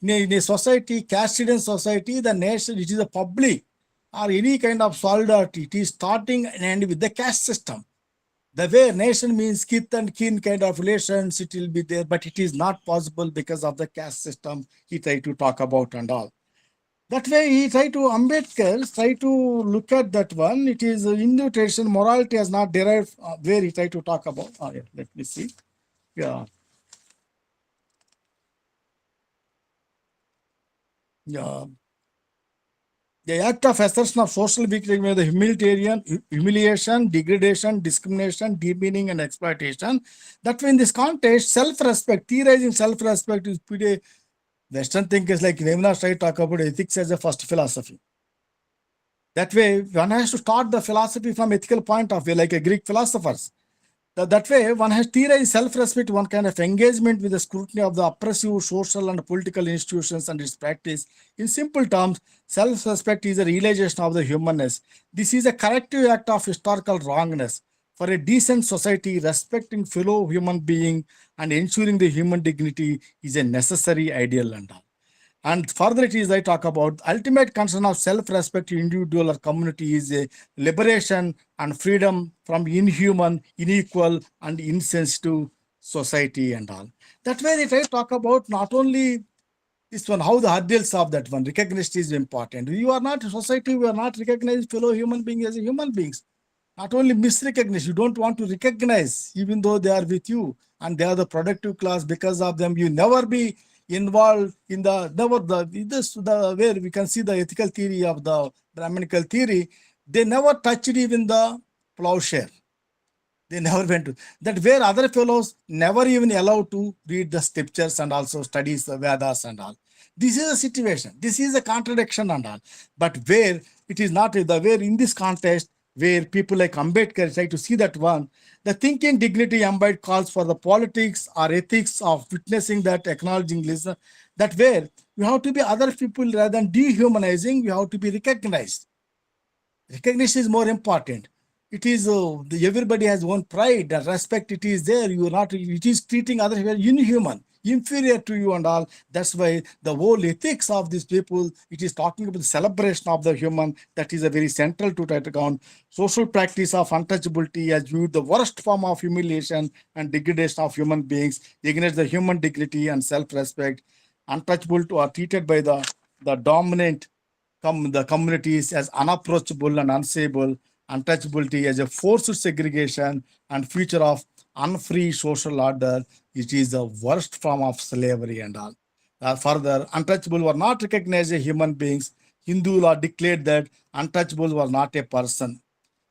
In a society, caste-ridden society, the nation, it is a public or any kind of solidarity. It is starting and ending with the caste system. The way nation means kith and kin kind of relations, it will be there, but it is not possible because of the caste system he tried to talk about and all. That way, he tried to, Ambedkar try to look at that one. It is Hindu tradition, morality has not derived where he tried to talk about. Yeah, let me see. Yeah. Yeah. The act of assertion of social weakness may the humiliation, degradation, discrimination, demeaning, and exploitation. That way, in this context, self-respect, theorizing self-respect is pretty. Western thinkers like Levinas try to talk about ethics as a first philosophy. That way, one has to start the philosophy from ethical point of view, like a Greek philosophers. That way, one has theorized self-respect, one kind of engagement with the scrutiny of the oppressive social and political institutions and its practice. In simple terms, self-respect is a realization of the humanness. This is a corrective act of historical wrongness. For a decent society, respecting fellow human being and ensuring the human dignity is a necessary ideal and all. And further, it is I talk about ultimate concern of self-respect to individual or community is a liberation and freedom from inhuman, unequal, and insensitive society and all. That way, they try to talk about not only this one, how the hurdles of that one, recognition is important. You are not a society, we are not recognized fellow human beings as human beings. Not only misrecognize, you don't want to recognize, even though they are with you and they are the productive class. Because of them, you never be involved in the never the where we can see the ethical theory of the Brahminical theory. They never touched even the plowshare. They never went to that, where other fellows never even allowed to read the scriptures and also studies the Vedas and all. This is a situation. This is a contradiction and all. But where it is not the where in this context, where people like Ambedkar try to see that one, the thinking dignity embodied calls for the politics or ethics of witnessing that, acknowledging, listen, that where you have to be other people rather than dehumanizing, you have to be recognized. Recognition is more important. It is everybody has one pride and respect. It is there. You are not. It is treating others inhuman, inferior to you and all. That's why the whole ethics of these people. It is talking about the celebration of the human. That is a very central to that account. Social practice of untouchability as viewed the worst form of humiliation and degradation of human beings against the human dignity and self-respect. Untouchable to are treated by the dominant the communities as unapproachable and unsayable, untouchability as a forced segregation and future of unfree social order. It is the worst form of slavery and all. Further, untouchable were not recognized as human beings. Hindu law declared that untouchables were not a person.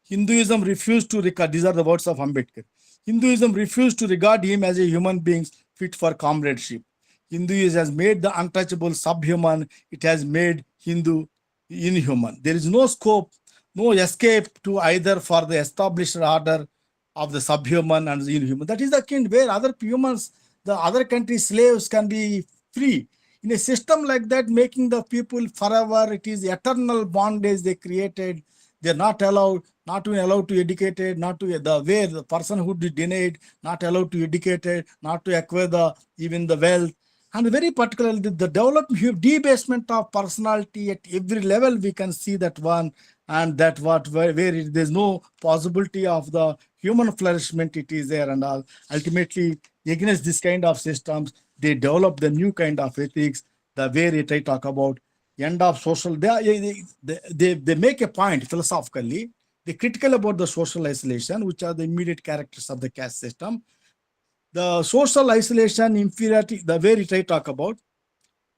Hinduism refused to regard, these are the words of Ambedkar. Hinduism refused to regard him as a human being fit for comradeship. Hinduism has made the untouchable subhuman. It has made Hindu inhuman. There is no scope, no escape to either for the established order of the subhuman and the inhuman. That is the kind where other humans, the other countries' slaves can be free. In a system like that, making the people forever, it is eternal bondage they created. They're not allowed, not to allowed to educated, not to the where the personhood is denied, not allowed to educated, not to acquire the even the wealth. And very particularly the development, debasement of personality at every level, we can see that one, and that where there's no possibility of the human flourishment, it is there and all. Ultimately, against this kind of systems, they develop the new kind of ethics, the where it I talk about end of social. They make a point philosophically. They're critical about the social isolation, which are the immediate characters of the caste system. The social isolation, inferiority, the way it I talk about,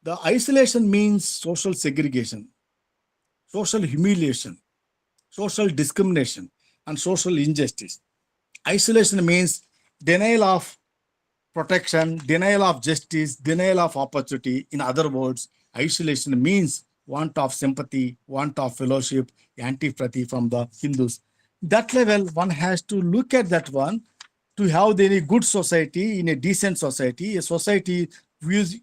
the isolation means social segregation, social humiliation, social discrimination, and social injustice. Isolation means denial of protection, denial of justice, denial of opportunity. In other words, isolation means want of sympathy, want of fellowship, antipathy from the Hindus. That level, one has to look at that one to have any good society, in a decent society, a society whose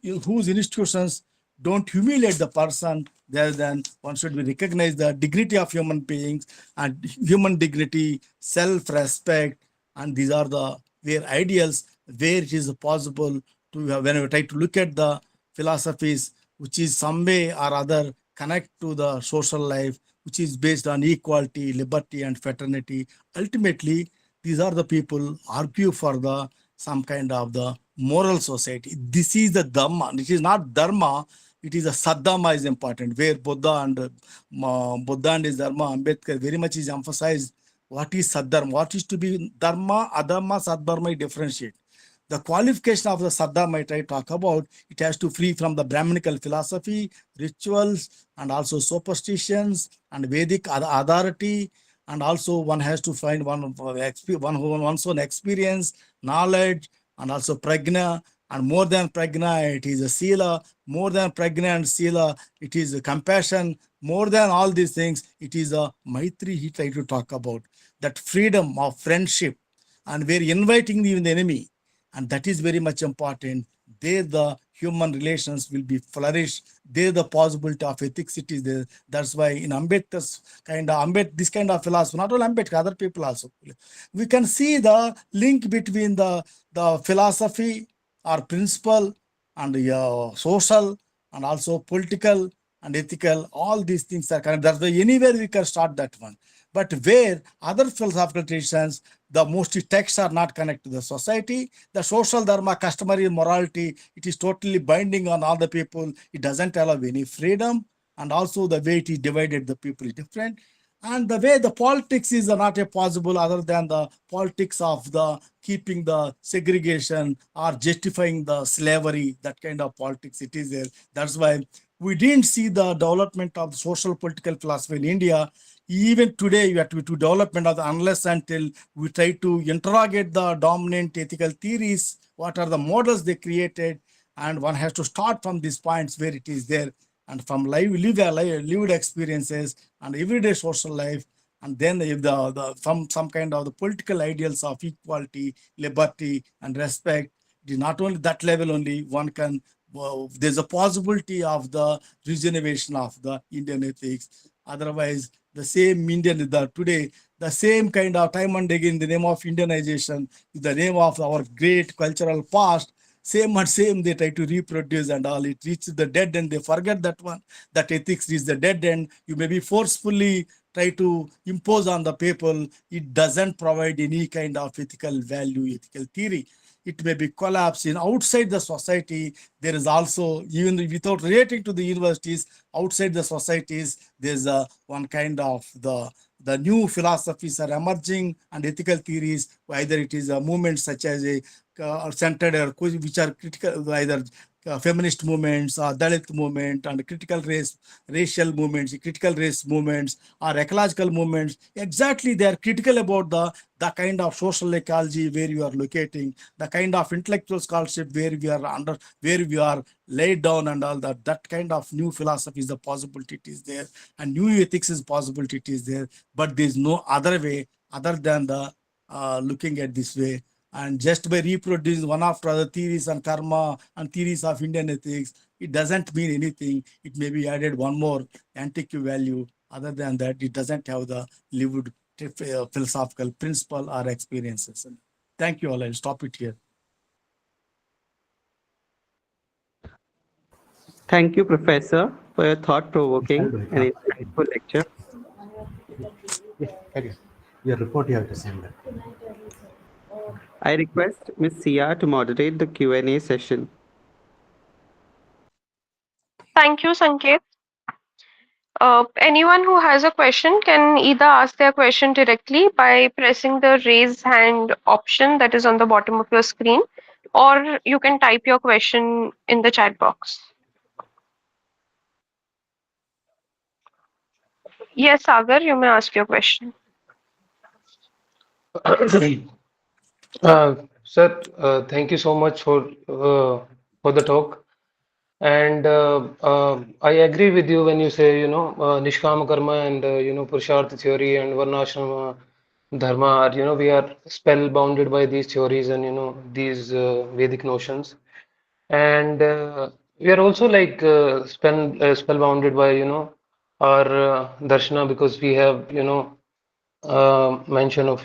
institutions don't humiliate the person, rather than one should be recognize the dignity of human beings and human dignity, self-respect, and these are the where ideals where it is possible to have, when we try to look at the philosophies which is some way or other connect to the social life, which is based on equality, liberty, and fraternity. Ultimately, these are the people argue for the some kind of the moral society. This is the dharma. It is not dharma. It is a saddharma is important. Where Buddha and his dharma, Ambedkar very much is emphasized. What is saddharma? What is to be dharma, adharma, saddharma? Differentiate. The qualification of the saddharma I talk about, it has to free from the Brahminical philosophy, rituals, and also superstitions and Vedic authority. And also one has to find one's own experience, knowledge, and also prajna, And more than prajna, it is a sila. More than prajna and sila, it is a compassion. More than all these things, it is a maitri he tried to talk about. That freedom of friendship. And we're inviting even the enemy. And that is very much important. There the human relations will be flourished. There the possibility of ethics it is there. That's why in Ambedkar's this kind of philosophy, not only Ambedkar, other people also, we can see the link between the philosophy or principle and social and also political and ethical. All these things are connected. That's why anywhere we can start that one. But where other philosophical traditions, the most texts are not connected to the society. The social dharma, customary morality, it is totally binding on all the people. It doesn't allow any freedom. And also the way it is divided, the people is different. And the way the politics is not a possible other than the politics of the keeping the segregation or justifying the slavery, that kind of politics it is there. That's why we didn't see the development of social political philosophy in India. Even today, you have to development of the unless until we try to interrogate the dominant ethical theories, what are the models they created, and one has to start from these points where it is there, and from lived experiences and everyday social life, and then if the some kind of the political ideals of equality, liberty, and respect, it is not only that level only one can. There's a possibility of the regeneration of the Indian ethics. Otherwise, the same Indian today, the same kind of time and again, in the name of Indianization, in the name of our great cultural past, same and same they try to reproduce and all. It reaches the dead end. They forget that one. That ethics is the dead end. You may be forcefully try to impose on the people. It doesn't provide any kind of ethical value, ethical theory. It may be collapse in outside the society. There is also, even without relating to the universities, outside the societies, there's a one kind of the new philosophies are emerging and ethical theories. Either it is a movement such as a centered or which are critical, either feminist movements or Dalit movement and critical racial movements, critical race movements or ecological movements. Exactly, they are critical about the kind of social ecology where you are locating, the kind of intellectual scholarship where we are under, where we are laid down and all that. That kind of new philosophy is the possibility it is there, and new ethics is possibility it is there. But there is no other way other than the looking at this way. And just by reproducing one after other theories on karma and theories of Indian ethics, it doesn't mean anything. It may be added one more antique value. Other than that, it doesn't have the lived philosophical principle or experiences. Thank you all. I'll stop it here. Thank you, Professor, for your thought-provoking and insightful lecture. Yes, carry on. Your report you have to send that. I request Ms. Sia to moderate the Q&A session. Thank you, Sanket. Anyone who has a question can either ask their question directly by pressing the raise hand option that is on the bottom of your screen, or you can type your question in the chat box. Yes, Sagar, you may ask your question. Sir, thank you so much for the talk. And I agree with you when you say, Nishkama Karma and, Purushartha theory and Varnashrama Dharma are, we are spellbounded by these theories and, these Vedic notions. And we are also like spellbounded by, our darshana because we have, mention of,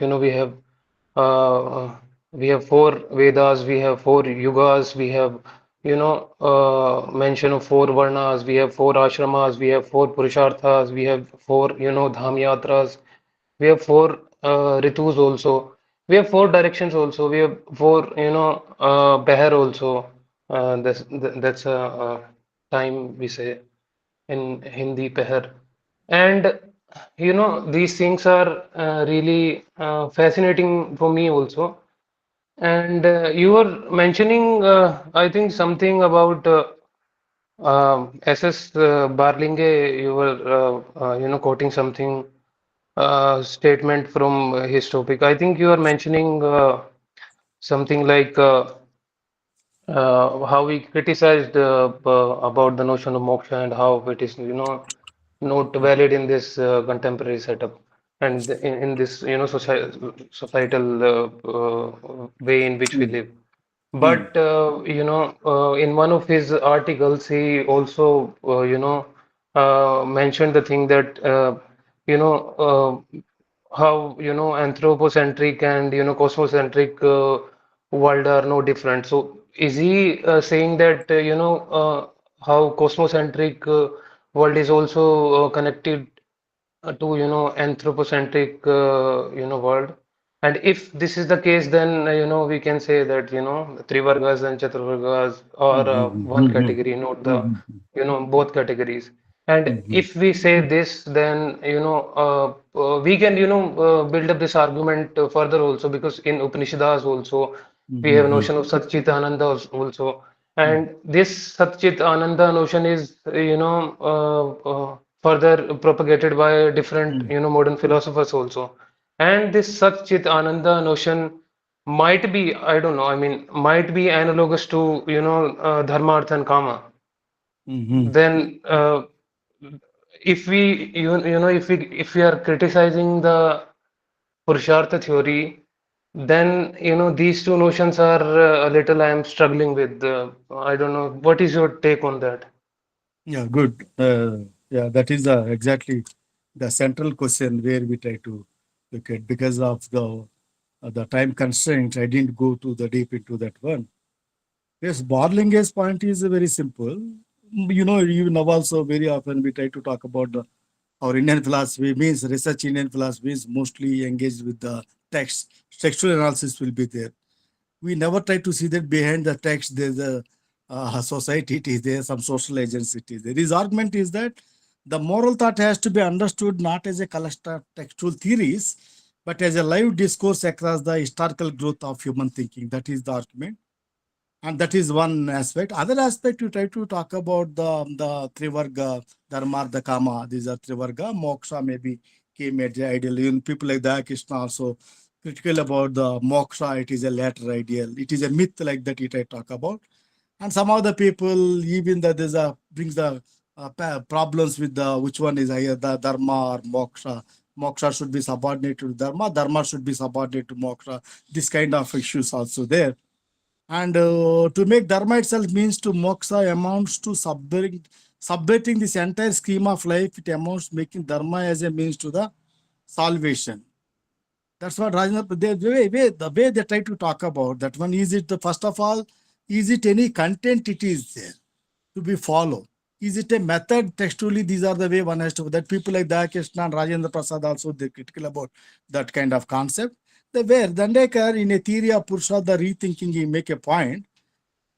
we have four Vedas, we have four yugas, we have, mention of four Varnas, we have four ashramas, we have four Purusharthas, we have four, Dham Yatras, we have four Ritus also, we have four directions also, we have four, Behar also. That's a time we say in Hindi Pehar. And these things are really fascinating for me also. And you were mentioning, I think, something about SS Barlinge. You were, quoting something statement from his topic. I think you are mentioning something like how we criticized about the notion of moksha and how it is, not valid in this contemporary setup and in this, societal way in which we Mm, live. mm, But in one of his articles, he also mentioned the thing that you know how anthropocentric and cosmocentric world are no different. So is he saying that how cosmocentric world is also connected to anthropocentric world? And if this is the case, then we can say that trivargas and chaturvargas mm, are mm, one mm, category, not mm, the mm, both categories. And mm, if we say this, then we can build up this argument further also, because in Upanishads also mm, we have a mm, notion of Satchit Ananda also, mm, and this Satchit Ananda notion is further propagated by different mm, modern philosophers also. And this Satchit Ananda notion might be, I don't know, I mean, might be analogous to Dharma, Artha, and Kama. mm, mm. Then if we if we are criticizing the Purushartha theory, then these two notions are a little I am struggling with. I don't know. What is your take on that? Yeah, good. Yeah, that is exactly the central question where we try to look at. Because of the time constraint, I didn't go to the deep into that one. Yes, Borlinger's point is very simple. You know also very often we try to talk about our Indian philosophy means research Indian philosophy is mostly engaged with the text. Textual analysis will be there. We never try to see that behind the text there's a society, it is there, some social agency, it is there. His argument is that the moral thought has to be understood not as a collection of textual theories, but as a live discourse across the historical growth of human thinking. That is the argument. And that is one aspect. Other aspect, you try to talk about the Trivarga, Dharma, the Kama. These are Trivarga. Moksha maybe came at the ideal. Even people like the Krishna also critical about the moksha. It is a latter ideal. It is a myth like that it I talk about. And some of the people, even that there's a brings the problems with the which one is higher, the Dharma or moksha. Moksha should be subordinate to Dharma. Dharma should be subordinate to moksha. This kind of issues also there. And to make dharma itself means to moksha amounts to subverting this entire scheme of life. It amounts making dharma as a means to the salvation. That's what Rajendra, the way they try to talk about that one. Is it the first of all, is it any content it is there to be followed? Is it a method textually? These are the way one has to, that people like Krishna and Rajendra Prasad also they're critical about that kind of concept. The where Dandekar in a theory of Purusha, the rethinking, he make a point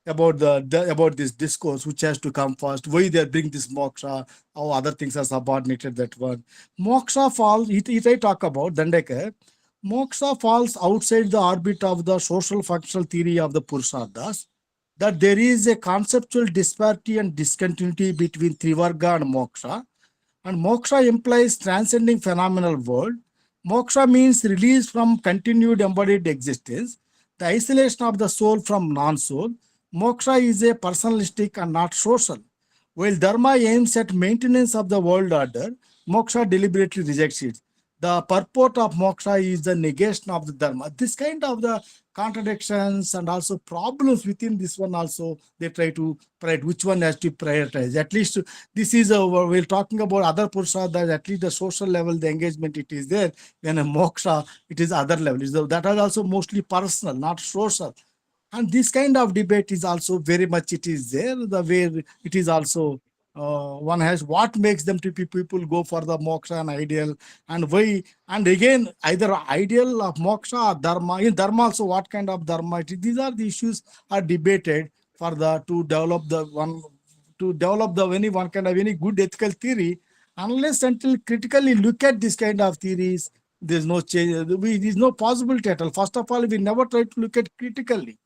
about about this discourse which has to come first, why they bring this moksha, how other things are subordinated that one. Moksha falls, it I talk about Dandekar, moksha falls outside the orbit of the social functional theory of the Purusharthas, that there is a conceptual disparity and discontinuity between Trivarga and moksha. And moksha implies transcending phenomenal world. Moksha means release from continued embodied existence, the isolation of the soul from non-soul. Moksha is a personalistic and not social. While Dharma aims at maintenance of the world order, moksha deliberately rejects it. The purport of moksha is the negation of the Dharma. This kind of the contradictions and also problems within this one also, they try to prioritize which one has to prioritize. At least this is we're talking about other purusha, that at least the social level, the engagement it is there. When a moksha, it is other level. That is also mostly personal, not social. And this kind of debate is also very much it is there. The way it is also one has what makes them to people go for the moksha and ideal, and why, and again either ideal of moksha or dharma. In dharma also what kind of dharma it is. These are the issues are debated for the to develop the one, to develop the any one kind of any good ethical theory. Unless until critically look at this kind of theories, there's no change. There's no possibility at all. First of all, we never try to look at critically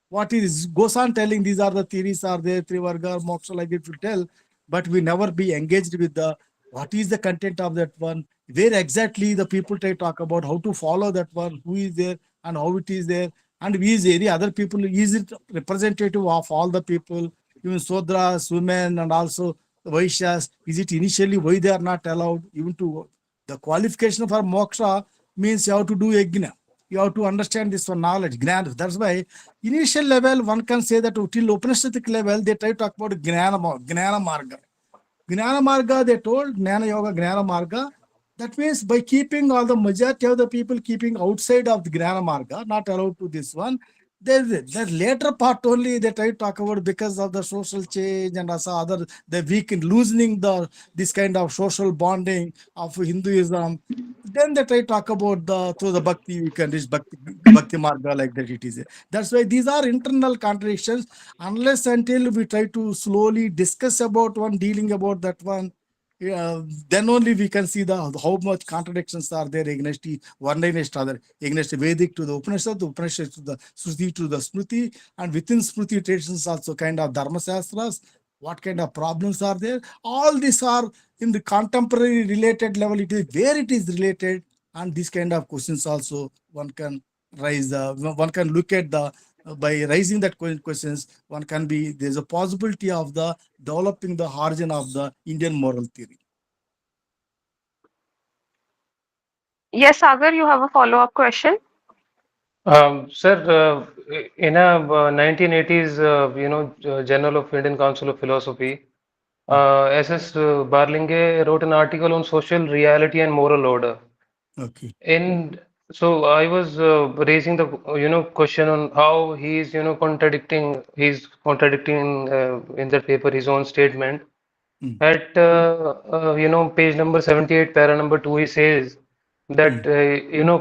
what is goes on telling. These are the theories are there, Trivarga, Moksha, like it will tell, but we never be engaged with the what is the content of that one, where exactly the people try to talk about how to follow that one, who is there and how it is there. And is any other people, is it representative of all the people, even Sudras, women, and also the Vaishyas? Is it initially why they are not allowed even to the qualification for moksha means you have to do yajna. You have to understand this one knowledge, gnana. That's why initial level one can say that till Upanishadic level they try to talk about gnana marga. Gnana Marga, they told Gnana Yoga, Gnana Marga. That means by keeping all the majority of the people keeping outside of the Gnana Marga, not allowed to this one. The later part only they try to talk about because of the social change and also other the weaken loosening the this kind of social bonding of Hinduism. Then they try to talk about the through the bhakti you can reach bhakti marga like that it is. That's why these are internal contradictions unless until we try to slowly discuss about one, dealing about that one, then only we can see the how much contradictions are there one against other, against Vedic to the Upanishad to the Shruti to the Smriti, and within Smriti traditions also kind of Dharma Shastras, what kind of problems are there. All these are in the contemporary related level, it is where it is related, and these kind of questions also one can raise, one can look at the by raising that questions, one can be, there's a possibility of the developing the origin of the Indian moral theory. Yes, Sagar, you have a follow-up question? Sir, in a 1980s, Journal of Indian Council of Philosophy, SS Barlinge wrote an article on social reality and moral order. Okay. And so I was raising the question on how he's contradicting in that paper his own statement. Mm. At page number 78, para number 2, he says that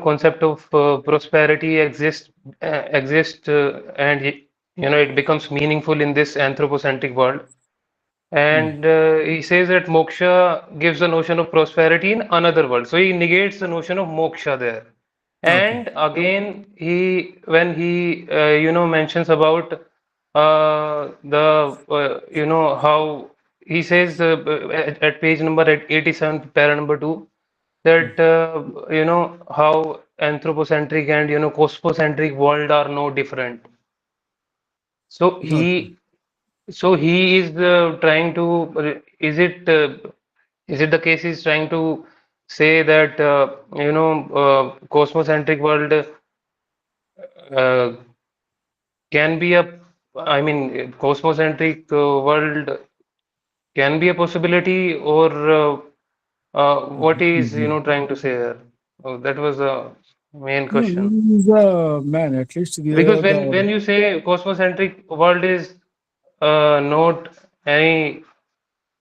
concept of prosperity exists and it becomes meaningful in this anthropocentric world. And he says that moksha gives the notion of prosperity in another world. So he negates the notion of moksha there. Okay. And again, when he mentions about how he says at page number 87, para number 2, that how anthropocentric and cosmocentric world are no different. So Okay. he is trying to, is it the case he's trying to say that cosmocentric world uh, can be a, I mean, cosmocentric world can be a possibility, or what is trying to say here? Oh, that was the main No, question. man, at least these Because are when the you say cosmocentric world is not any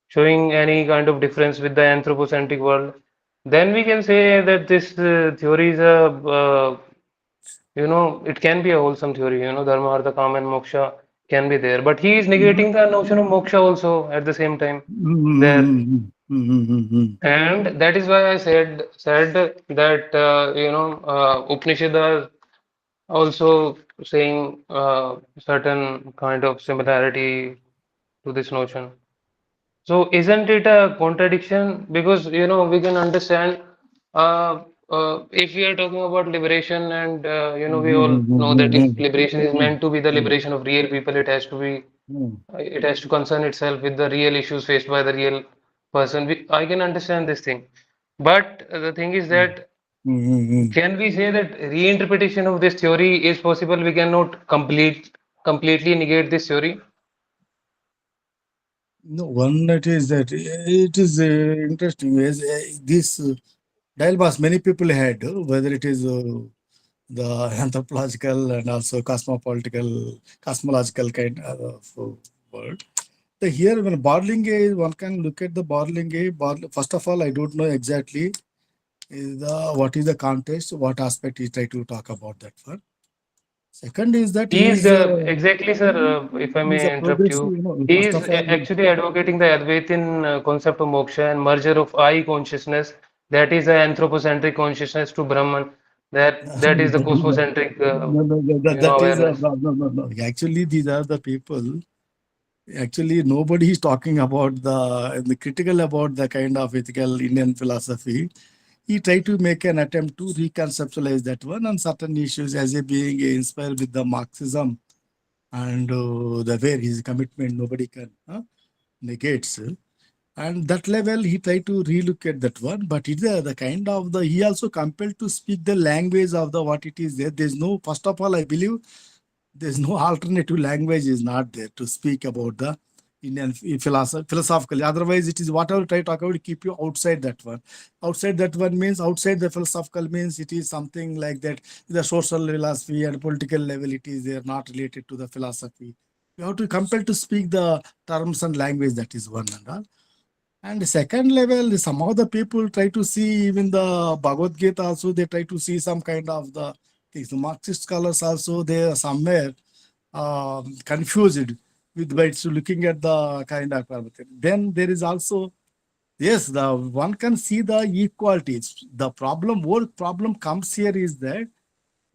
showing any kind of difference with the anthropocentric world, then we can say that this theory is it can be a wholesome theory, dharma, artha, kama, and moksha can be there. But he is negating the notion of moksha also at the same time there. And that is why I said that Upanishad are also saying certain kind of similarity to this notion. So isn't it a contradiction? Because we can understand if we are talking about liberation, and we all know that if liberation is meant to be the liberation of real people, it has to concern itself with the real issues faced by the real person. I can understand this thing, but the thing is that can we say that reinterpretation of this theory is possible? We cannot completely negate this theory. No, one it is that it is interesting. As this dilemmas many people had, whether it is the anthropological and also cosmological kind of world. So here, when Barlinge, one can look at the Barlinge. First of all, I don't know exactly is what is the context, what aspect he try to talk about that one. Second is that He he is is exactly, sir, if I he's a may interrupt progressive. you. He First is of all, actually advocating the Advaitin concept of moksha and merger of I consciousness, that is the anthropocentric consciousness, to Brahman. That is the cosmocentric, that is awareness. no. Actually, these are the people. Actually, nobody is talking about the critical about the kind of ethical Indian philosophy. he tried to make an attempt to reconceptualize that one on certain issues as a being inspired with the Marxism and the way his commitment nobody can negates. And that level, he tried to relook at that one, but it's the kind of the, he also compelled to speak the language of the what it is there. There's no, first of all, I believe there's no alternative language is not there to speak about the Indian philosophically. Otherwise, it is whatever try to talk about, keep you outside that one. Outside that one means outside the philosophical means it is something like that. The social philosophy and political level, it is there, not related to the philosophy. You have to compel to speak the terms and language, that is one and all. And the second level, some of the people try to see even the Bhagavad Gita also, they try to see some kind of the things. The Marxist scholars also, they are somewhere confused with by looking at the kind of. Then there is also, yes, the one can see the equality. The problem, whole problem comes here is that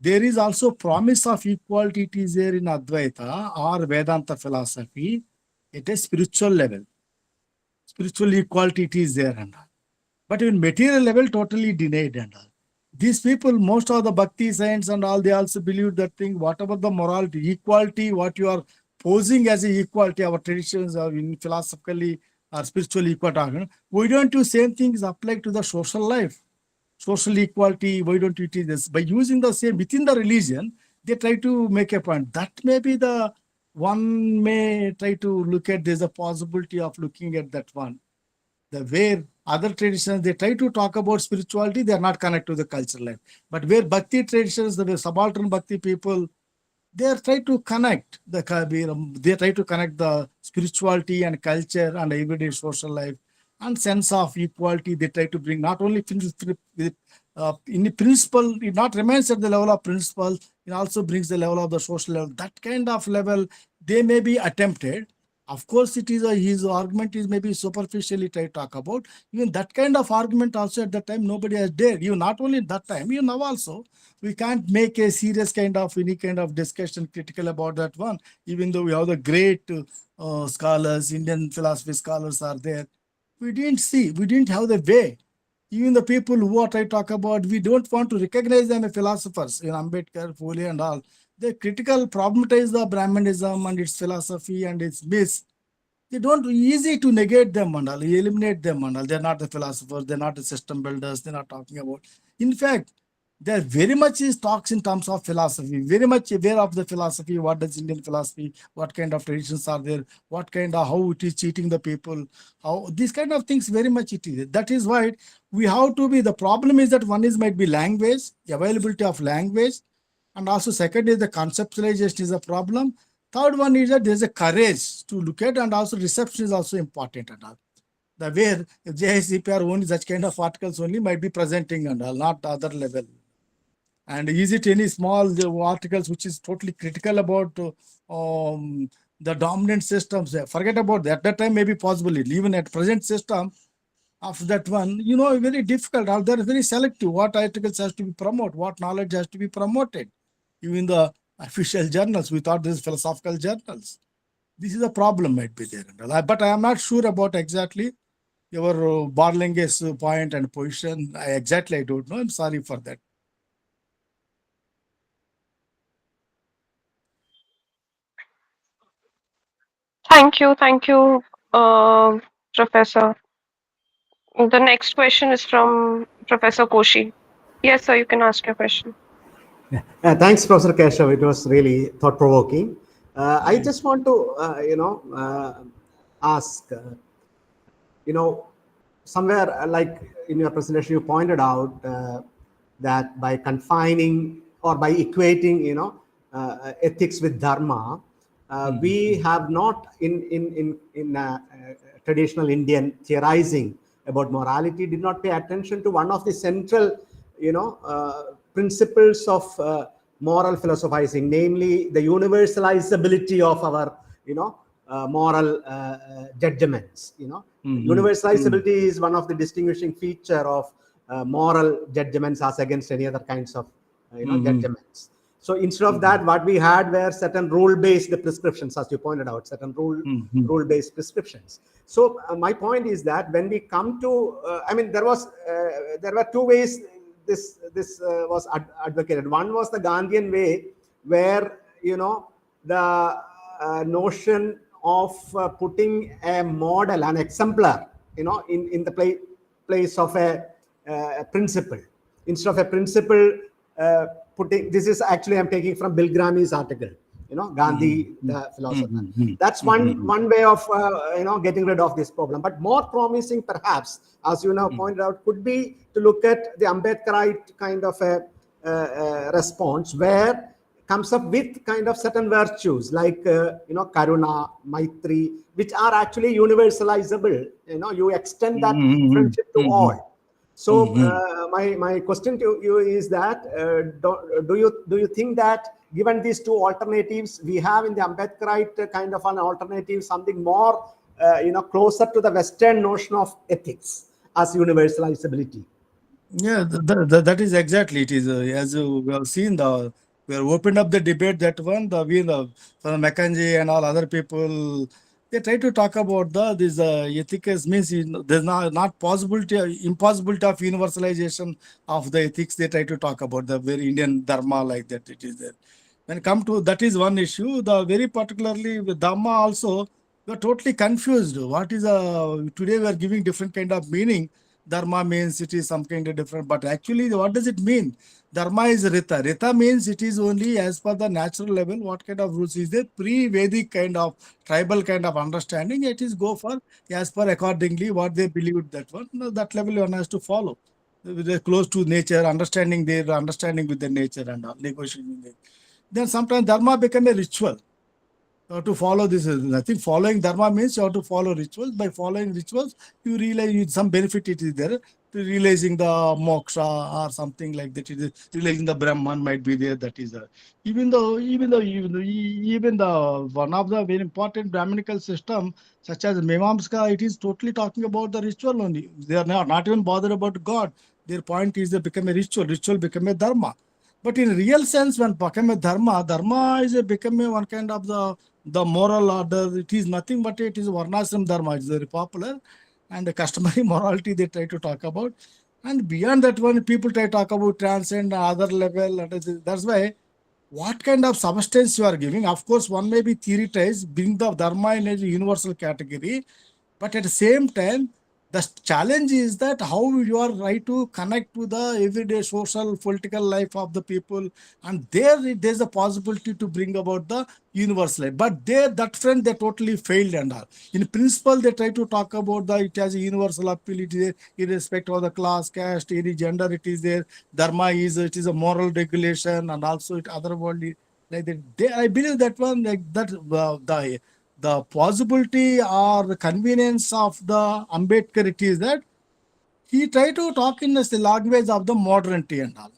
there is also promise of equality. It is there in Advaita or Vedanta philosophy at a spiritual level. Spiritual equality it is there and all. But in material level, totally denied and all. These people, most of the bhakti saints and all, they also believe that thing, whatever the morality, equality, what you are posing as a equality, our traditions are in philosophically or spiritually equality. Why don't you same things apply to the social life? Social equality, why don't you teach this? By using the same within the religion, they try to make a point. That may be the one may try to look at, there's a possibility of looking at that one. The where other traditions, they try to talk about spirituality, they are not connected to the cultural life. But where bhakti traditions, the subaltern bhakti people, they are trying to connect they try to connect the spirituality and culture and everyday social life and sense of equality. They try to bring not only in the principle, it not remains at the level of principle, it also brings the level of the social level. That kind of level, they may be attempted. Of course, it is his argument is maybe superficially try to talk about. Even that kind of argument also at that time, nobody has dared. You not only that time, you now also, we can't make a serious kind of any kind of discussion critical about that one, even though we have the great scholars, Indian philosophy scholars are there. We didn't have the way. Even the people who I talk about, we don't want to recognize them as philosophers, Ambedkar, Phule and all. They critical problematize the Brahmanism and its philosophy and its myths. They don't easy to negate them and all, eliminate them and all. They're not the philosophers, they're not the system builders, they're not talking about. In fact, they're very much talks in terms of philosophy, very much aware of the philosophy, what does Indian philosophy, what kind of traditions are there, what kind of, how it is cheating the people, how these kind of things very much it is. That is why we have to be, the problem is that one is might be language, availability of language, and also second is the conceptualization is a problem. Third one is that there's a courage to look at, and also reception is also important and all. The where if JICPR only such kind of articles only might be presenting and all, not the other level. And is it any small articles which is totally critical about the dominant systems? Forget about that. At that time, maybe possible. Even at present system, of that one, very difficult. They're very selective. What articles has to be promoted, what knowledge has to be promoted. Even the official journals, we thought this is philosophical journals. This is a problem might be there. But I am not sure about exactly your Barlinge's point and position. I don't know. I'm sorry for that. Thank you, Professor. The next question is from Professor Koshi. Yes, sir, you can ask your question. Thanks, Professor Keshav. It was really thought-provoking. I just want to, ask, somewhere like in your presentation, you pointed out that by confining or by equating, ethics with dharma, we have not in traditional Indian theorizing about morality, did not pay attention to one of the central, principles of moral philosophizing, namely the universalizability of our, moral judgments. Universalizability is one of the distinguishing feature of moral judgments as against any other kinds of, judgments. So instead of that, what we had were certain rule-based prescriptions, as you pointed out, certain rule-based prescriptions. So my point is that when we come to, there was there were two ways this was advocated. One was the Gandhian way, where the notion of putting a model, an exemplar, in the place of a principle. Instead of a principle, putting, this is actually I'm taking from Bill Grammy's article, Gandhi, the philosopher. That's one way of getting rid of this problem. But more promising, perhaps, as you now pointed out, could be to look at the Ambedkarite kind of a response, where comes up with kind of certain virtues like karuna, maitri, which are actually universalizable. You extend that friendship to all. So my question to you is that do you think that given these two alternatives, we have in the Ambedkarite kind of an alternative something more closer to the Western notion of ethics as universalizability? Yeah, that is exactly it is. As we have seen, we have opened up the debate that one, from McKenzie and all other people, they try to talk about this ethics means there's not possibility, impossibility of universalization of the ethics. They try to talk about the very Indian dharma like that. It is there. When come to that is one issue. The very particularly with dharma also, we are totally confused. What is today we are giving different kind of meaning. Dharma means it is some kind of different, but actually, what does it mean? Dharma is Rita. Rita means it is only as per the natural level. What kind of rules is there? Pre-Vedic kind of tribal kind of understanding. It is go for as per accordingly what they believe that one. That level one has to follow. They're close to nature, understanding their understanding with the nature and all, negotiating. Then sometimes dharma become a ritual. You have to follow this. Nothing following dharma means you have to follow rituals. By following rituals, you realize some benefit it is there. Realizing the moksha or something like that. It is realizing the Brahman might be there. That is even the one of the very important Brahminical system, such as Mimamska, it is totally talking about the ritual only. They are not even bothered about God. Their point is they become a ritual. Ritual become a dharma. But in real sense, when become a dharma is become a one kind of the moral order. It is nothing but it is Varnashram dharma. It's very popular and the customary morality they try to talk about. And beyond that one, people try to talk about transcend other level. That's why what kind of substance you are giving. Of course, one may be theoretized, bring the dharma in a universal category, but at the same time, the challenge is that how you are right to connect to the everyday social, political life of the people. And there's a possibility to bring about the universal life. But that front, they totally failed and all. In principle, they try to talk about it has a universal appeal, it is there, irrespective of the class, caste, any gender, it is there. Dharma it is a moral regulation and also it otherworldly. Like that. I believe that one, like that, the possibility or the convenience of the Ambedkar it is that he tried to talk in the language of the modernity and all.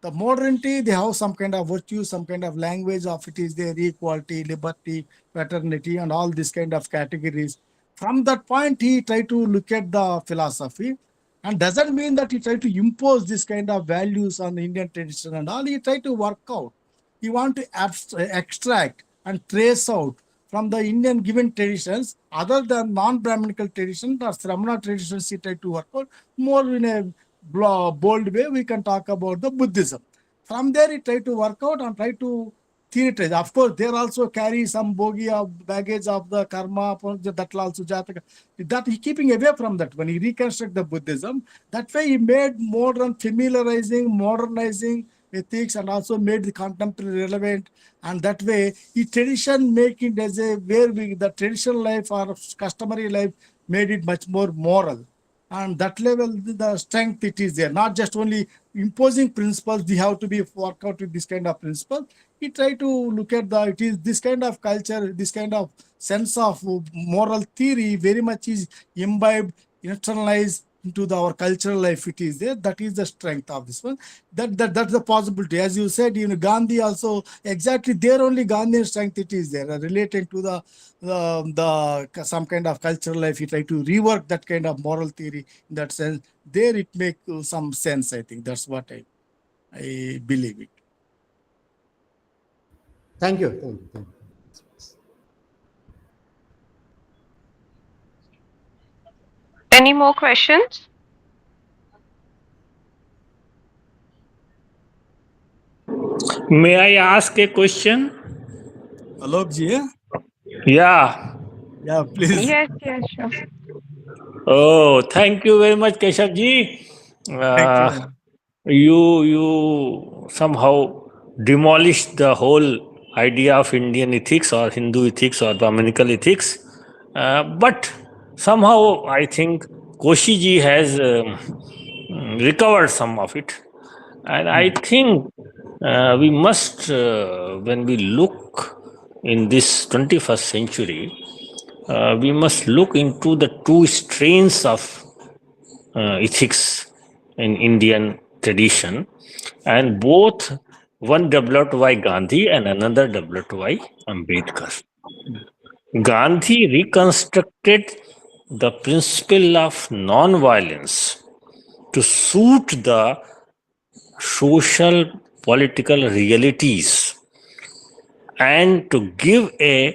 The modernity, they have some kind of virtue, some kind of language of it is there, equality, liberty, fraternity, and all these kind of categories. From that point, he tried to look at the philosophy and doesn't mean that he tried to impose this kind of values on the Indian tradition and all. He tried to work out. He want to extract and trace out from the Indian given traditions, other than non-Brahminical traditions or Sramana traditions, he tried to work out more in a bold way. We can talk about the Buddhism. From there, he tried to work out and try to theorize. Of course, there also carry some baggage of the karma, that also jataka. That he keeping away from that when he reconstruct the Buddhism. That way, he made modern, familiarizing, modernizing ethics and also made the contemporary relevant. And that way, he tradition making as a where the traditional life or customary life made it much more moral. And that level, the strength it is there, not just only imposing principles, they have to be worked out with this kind of principle. He tried to look at it is this kind of culture, this kind of sense of moral theory very much is imbibed, internalized into our cultural life. It is there. That is the strength of this one. That's the possibility. As you said, Gandhi also, exactly there only Gandhian strength it is there, related to the some kind of cultural life. He tried to rework that kind of moral theory in that sense. There it makes some sense, I think. That's what I believe it. Thank you. Thank you. Thank you. Any more questions? May I ask a question? Alok ji, Yeah. yeah, please. Yes, yes, sure. Oh, thank you very much, Keshav ji. Thank Uh, you. you somehow demolished the whole idea of Indian ethics or Hindu ethics or Brahminical ethics. But somehow I think Koshi ji has recovered some of it. And I think we must, when we look in this 21st century, we must look into the two strains of ethics in Indian tradition, and both one developed by Gandhi and another developed by Ambedkar. Gandhi reconstructed the principle of non-violence to suit the social political realities and to give an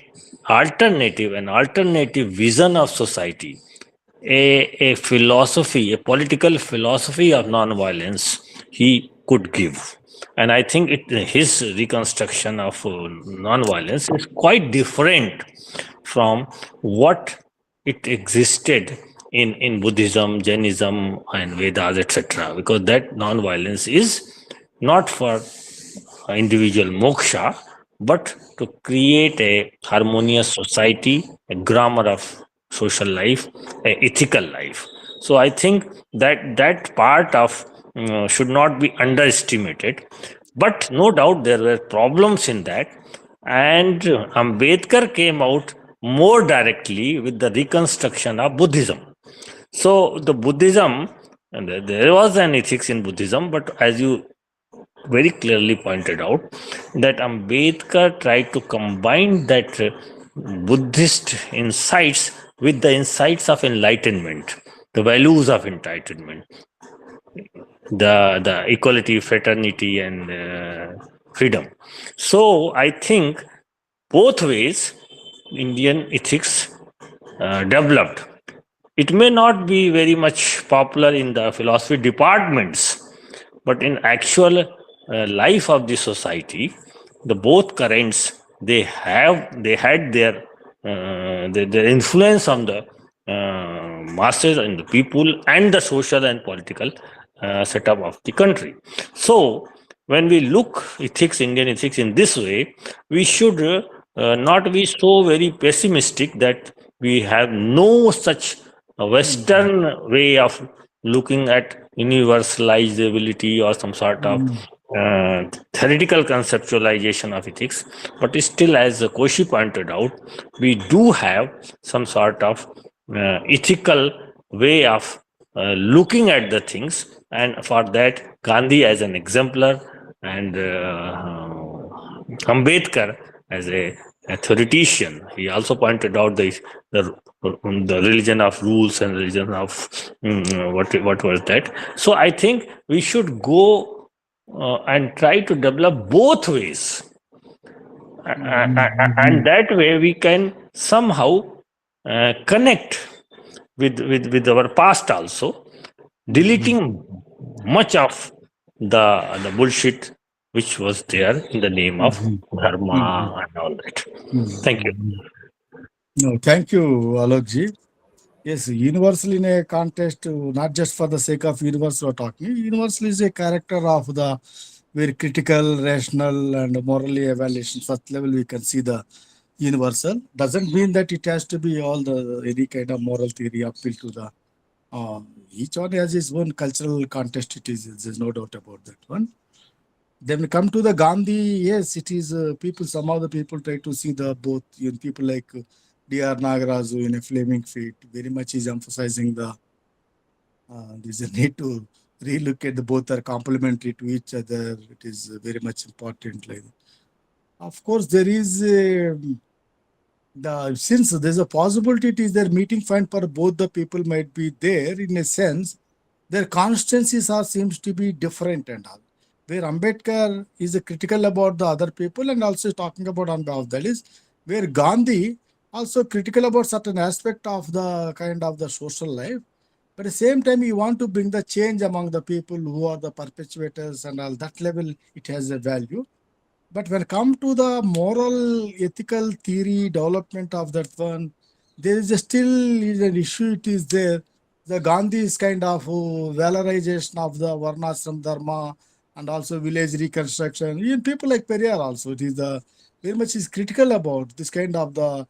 alternative vision of society, a philosophy, a political philosophy of non-violence he could give. And I think his reconstruction of non-violence is quite different from what it existed in Buddhism, Jainism, and Vedas, etc. Because that non-violence is not for individual moksha, but to create a harmonious society, a grammar of social life, a ethical life. So I think that part of should not be underestimated. But no doubt there were problems in that, and Ambedkar came out more directly with the reconstruction of Buddhism. So the Buddhism, and there was an ethics in Buddhism, but as you very clearly pointed out, that Ambedkar tried to combine that Buddhist insights with the insights of enlightenment, the values of enlightenment, the equality, fraternity, and freedom. So I think both ways Indian ethics developed. It may not be very much popular in the philosophy departments, but in actual life of the society, the both currents they had their influence on the masses and the people and the social and political setup of the country. So when we look Indian ethics in this way, we should not be so very pessimistic that we have no such a Western way of looking at universalizability or some sort of theoretical conceptualization of ethics. But still, as Koshi pointed out, we do have some sort of ethical way of looking at the things, and for that, Gandhi as an exemplar and Ambedkar as a theoretician. He also pointed out the religion of rules and religion of what was that. So I think we should go and try to develop both ways, and that way we can somehow connect with our past also, deleting much of the bullshit which was there in the name of dharma and all that. Thank you. No, thank you, Alok ji. Yes, universal in a context, not just for the sake of universal we're talking. Universal is a character of the very critical, rational, and morally evaluation. First level, we can see the universal. Doesn't mean that it has to be all the any kind of moral theory appeal to the each one has his own cultural context. It is, there's no doubt about that one. Then we come to the Gandhi. Yes, it is people. Some of the people try to see the both. People like D.R. Nagaraju in a flaming feet very much is emphasizing the there's a need to relook at the both are complementary to each other. It is very much important. Like, of course, there is since there's a possibility it is their meeting point for both the people might be there in a sense. Their constancies are seems to be different and all. Where Ambedkar is critical about the other people and also talking about on behalf of that is where Gandhi also critical about certain aspect of the kind of the social life. But at the same time, you want to bring the change among the people who are the perpetuators and all that level, it has a value. But when come to the moral, ethical theory development of that one, there is still is an issue. It is there. The Gandhi is kind of valorization of the Varnashrama Dharma and also village reconstruction. Even people like Periyar also, it is the very much is critical about this kind of the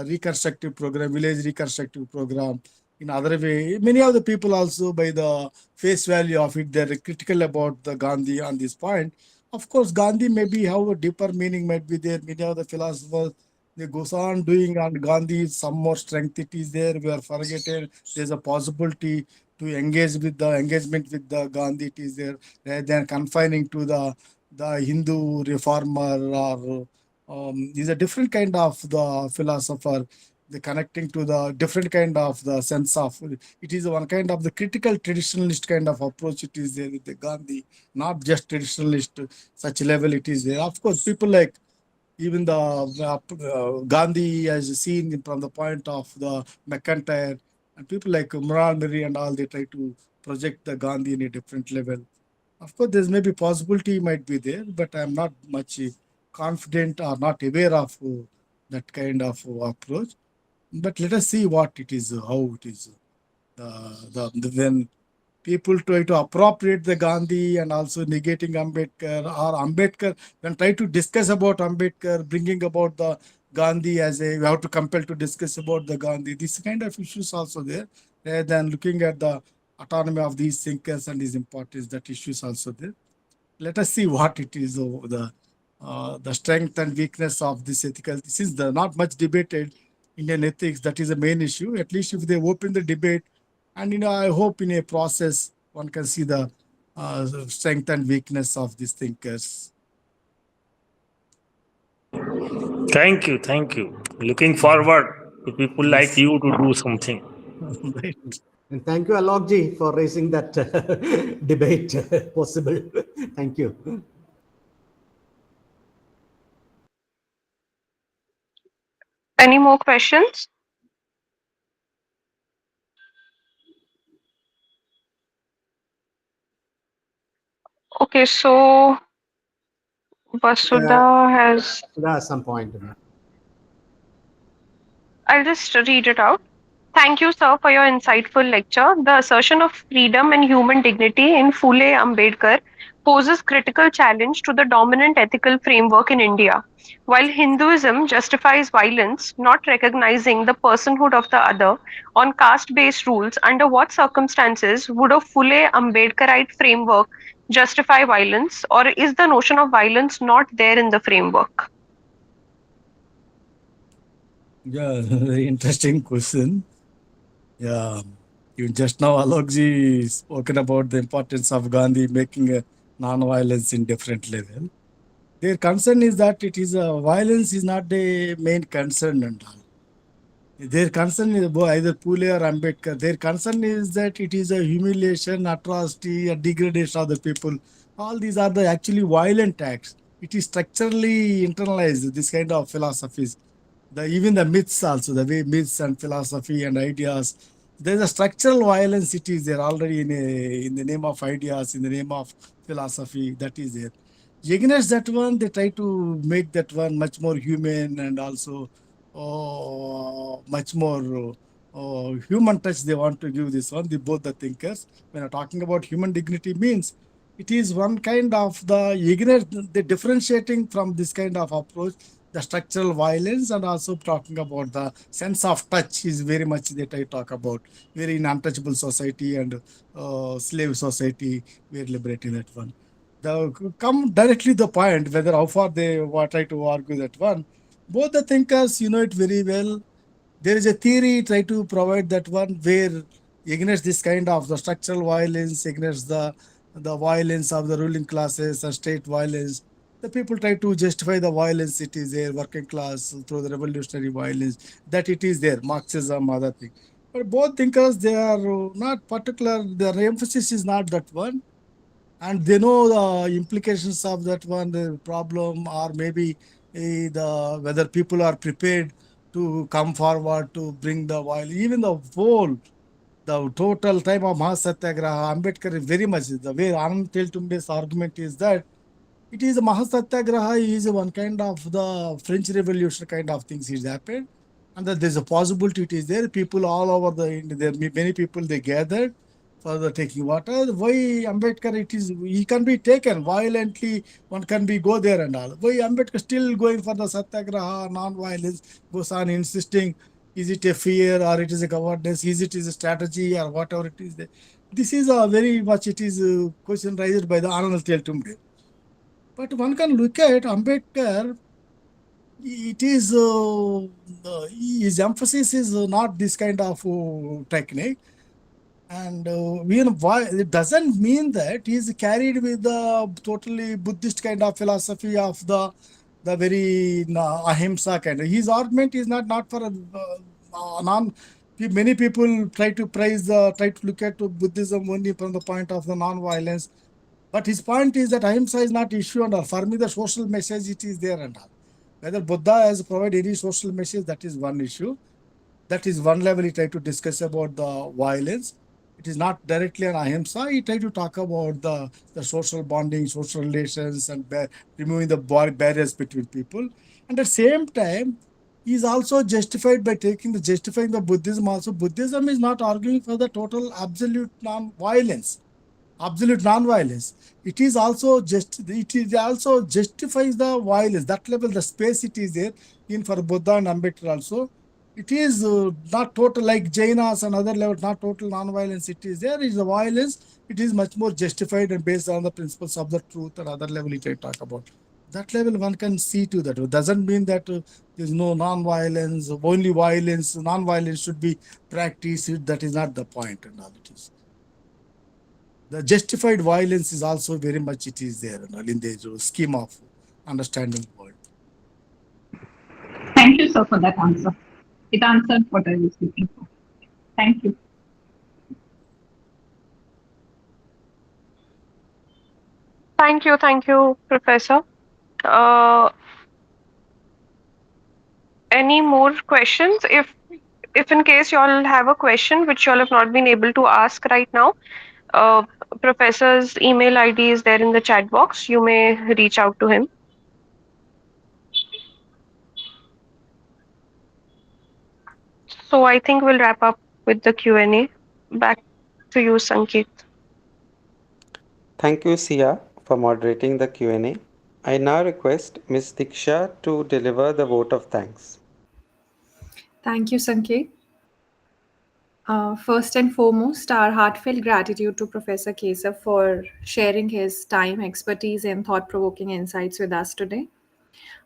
reconstructive program, village reconstructive program. In other way, many of the people also by the face value of it, they're critical about the Gandhi on this point. Of course, Gandhi maybe have a deeper meaning might be there. Many of the philosophers they goes on doing on Gandhi some more strength it is there. We are forgetting there's a possibility to engage with the engagement with the Gandhi it is there rather than confining to the Hindu reformer or is a different kind of the philosopher. The connecting to the different kind of the sense of it is one kind of the critical traditionalist kind of approach it is there with the Gandhi, not just traditionalist such level it is there. Of course, people like even the Gandhi as seen from the point of the McIntyre and people like Murali and all, they try to project the Gandhi in a different level. Of course, there's maybe possibility might be there, but I'm not much confident or not aware of that kind of approach. But let us see what it is, how it is. When people try to appropriate the Gandhi and also negating Ambedkar or Ambedkar, when try to discuss about Ambedkar, bringing about the Gandhi as a, we have to compel to discuss about the Gandhi. This kind of issues also there, rather than looking at the autonomy of these thinkers and his importance, that issues also there. Let us see what it is, the strength and weakness of this ethical. Since the not much debated Indian ethics, that is the main issue. At least if they open the debate, and I hope in a process one can see the strength and weakness of these thinkers. Thank you. Thank you. Looking forward to people like Yes. you to do something. Right. And thank you, Alokji, for raising that debate possible. Thank you. Any more questions? Okay, so Vasudha has. That's some point. I'll just read it out. Thank you, sir, for your insightful lecture. The assertion of freedom and human dignity in Phule Ambedkar poses critical challenge to the dominant ethical framework in India. While Hinduism justifies violence, not recognizing the personhood of the other on caste-based rules, under what circumstances would a Phule Ambedkarite framework justify violence, or is the notion of violence not there in the framework? Yeah, very interesting question. Yeah, you just now Alokji spoken about the importance of Gandhi making a non-violence in different level. Their concern is that it is violence is not the main concern and all. Their concern is either Pule or Ambedkar. Their concern is that it is a humiliation, atrocity, a degradation of the people. All these are the actually violent acts. It is structurally internalized, this kind of philosophies. Even the myths also, the way myths and philosophy and ideas, there's a structural violence. It is there already in the name of ideas, in the name of philosophy, that is there. Against that one, they try to make that one much more human and also much more human touch. They want to give this one. Both the thinkers, when I'm talking about human dignity, means it is one kind of the ignorant, the differentiating from this kind of approach, the structural violence, and also talking about the sense of touch is very much that I talk about. Very in untouchable society and slave society, we are liberating that one. Come directly to the point, whether how far they try to argue that one. Both the thinkers, you know it very well. There is a theory try to provide that one where against this kind of the structural violence, against the violence of the ruling classes and state violence, the people try to justify the violence it is there, working class through the revolutionary violence, that it is there, Marxism, other thing. But both thinkers, they are not particular, their emphasis is not that one. And they know the implications of that one, the problem, or maybe the whether people are prepared to come forward to bring the while even the total time of Mahasatyagraha, Ambedkar is very much the way Anand Teltumbe's argument is that It is Mahasatyagraha is one kind of the French Revolution kind of things is happened. And that there's a possibility it is there. People all over the India, there are many people they gathered for the taking water. Why Ambedkar it is he can be taken violently, one can be go there and all. Why Ambedkar still going for the Satyagraha, non-violence, goes on insisting, is it a fear or it is a governance, is it is a strategy or whatever it is there. This is a very much it is a question raised by the Honorable Tumde. But one can look at Ambedkar, it is his emphasis is not this kind of technique. And why it doesn't mean that he is carried with the totally Buddhist kind of philosophy of the very ahimsa kind. His argument is not for non. Many people try to try to look at Buddhism only from the point of the non-violence. But his point is that ahimsa is not issue and all. For me, the social message it is there and all. Whether Buddha has provided any social message, that is one issue. That is one level he tried to discuss about the violence. It is not directly on ahimsa. He tried to talk about the social bonding, social relations, and removing the barriers between people. And at the same time, he is also justified by justifying the Buddhism also. Buddhism is not arguing for the total absolute non-violence. Absolute non-violence. It is also justifies the violence. That level, the space it is there in for Buddha and Ambedkar also. It is not total like Jainas and other levels, not total non-violence. It is there is the violence. It is much more justified and based on the principles of the truth and other level it I talk about. That level one can see to that. It doesn't mean that there is no non-violence, only violence, non-violence should be practiced. That is not the point and all it is. The justified violence is also very much it is there in the scheme of understanding the world. Thank you, sir, for that answer. It answered what I was looking for. Thank you. Thank you, Professor. Any more questions? If in case you all have a question which you all have not been able to ask right now, Professor's email ID is there in the chat box. You may reach out to him. So I think we'll wrap up with the Q&A. Back to you, Sanket. Thank you, Sia, for moderating the Q&A. I now request Ms. Diksha to deliver the vote of thanks. Thank you, Sanket. First and foremost, our heartfelt gratitude to Professor Kesava for sharing his time, expertise, and thought-provoking insights with us today.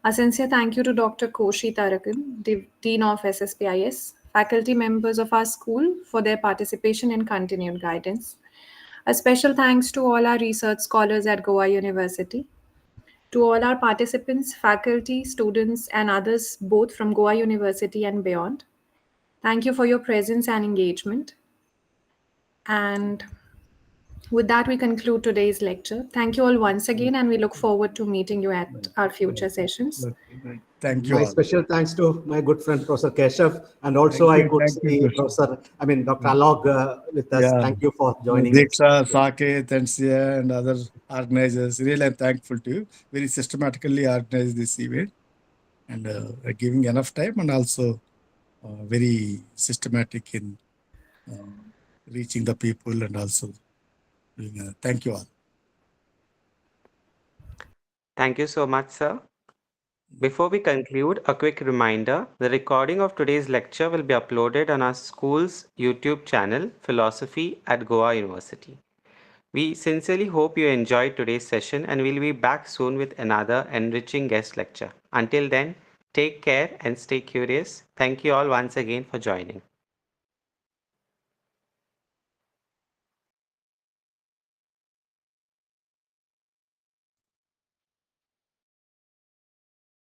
A sincere thank you to Dr. Koshi Tarakan, Dean of SSPIS, faculty members of our school for their participation and continued guidance. A special thanks to all our research scholars at Goa University, to all our participants, faculty, students, and others both from Goa University and beyond. Thank you for your presence and engagement. And with that, we conclude today's lecture. Thank you all once again, and we look forward to meeting you at our future sessions. Thank you My all. special thanks to my good friend Professor Keshav, and also I could see Dr. Alok with us. Yeah. Thank you for joining Diksha, us. Saket, and Sia, and other organizers. Really, I'm thankful to you. Very systematically organized this event and giving enough time and also very systematic in reaching the people and also doing. Thank you all. Thank you so much, sir. Before we conclude, a quick reminder, the recording of today's lecture will be uploaded on our school's YouTube channel, Philosophy at Goa University. We sincerely hope you enjoyed today's session and we'll be back soon with another enriching guest lecture. Until then, take care and stay curious. Thank you all once again for joining.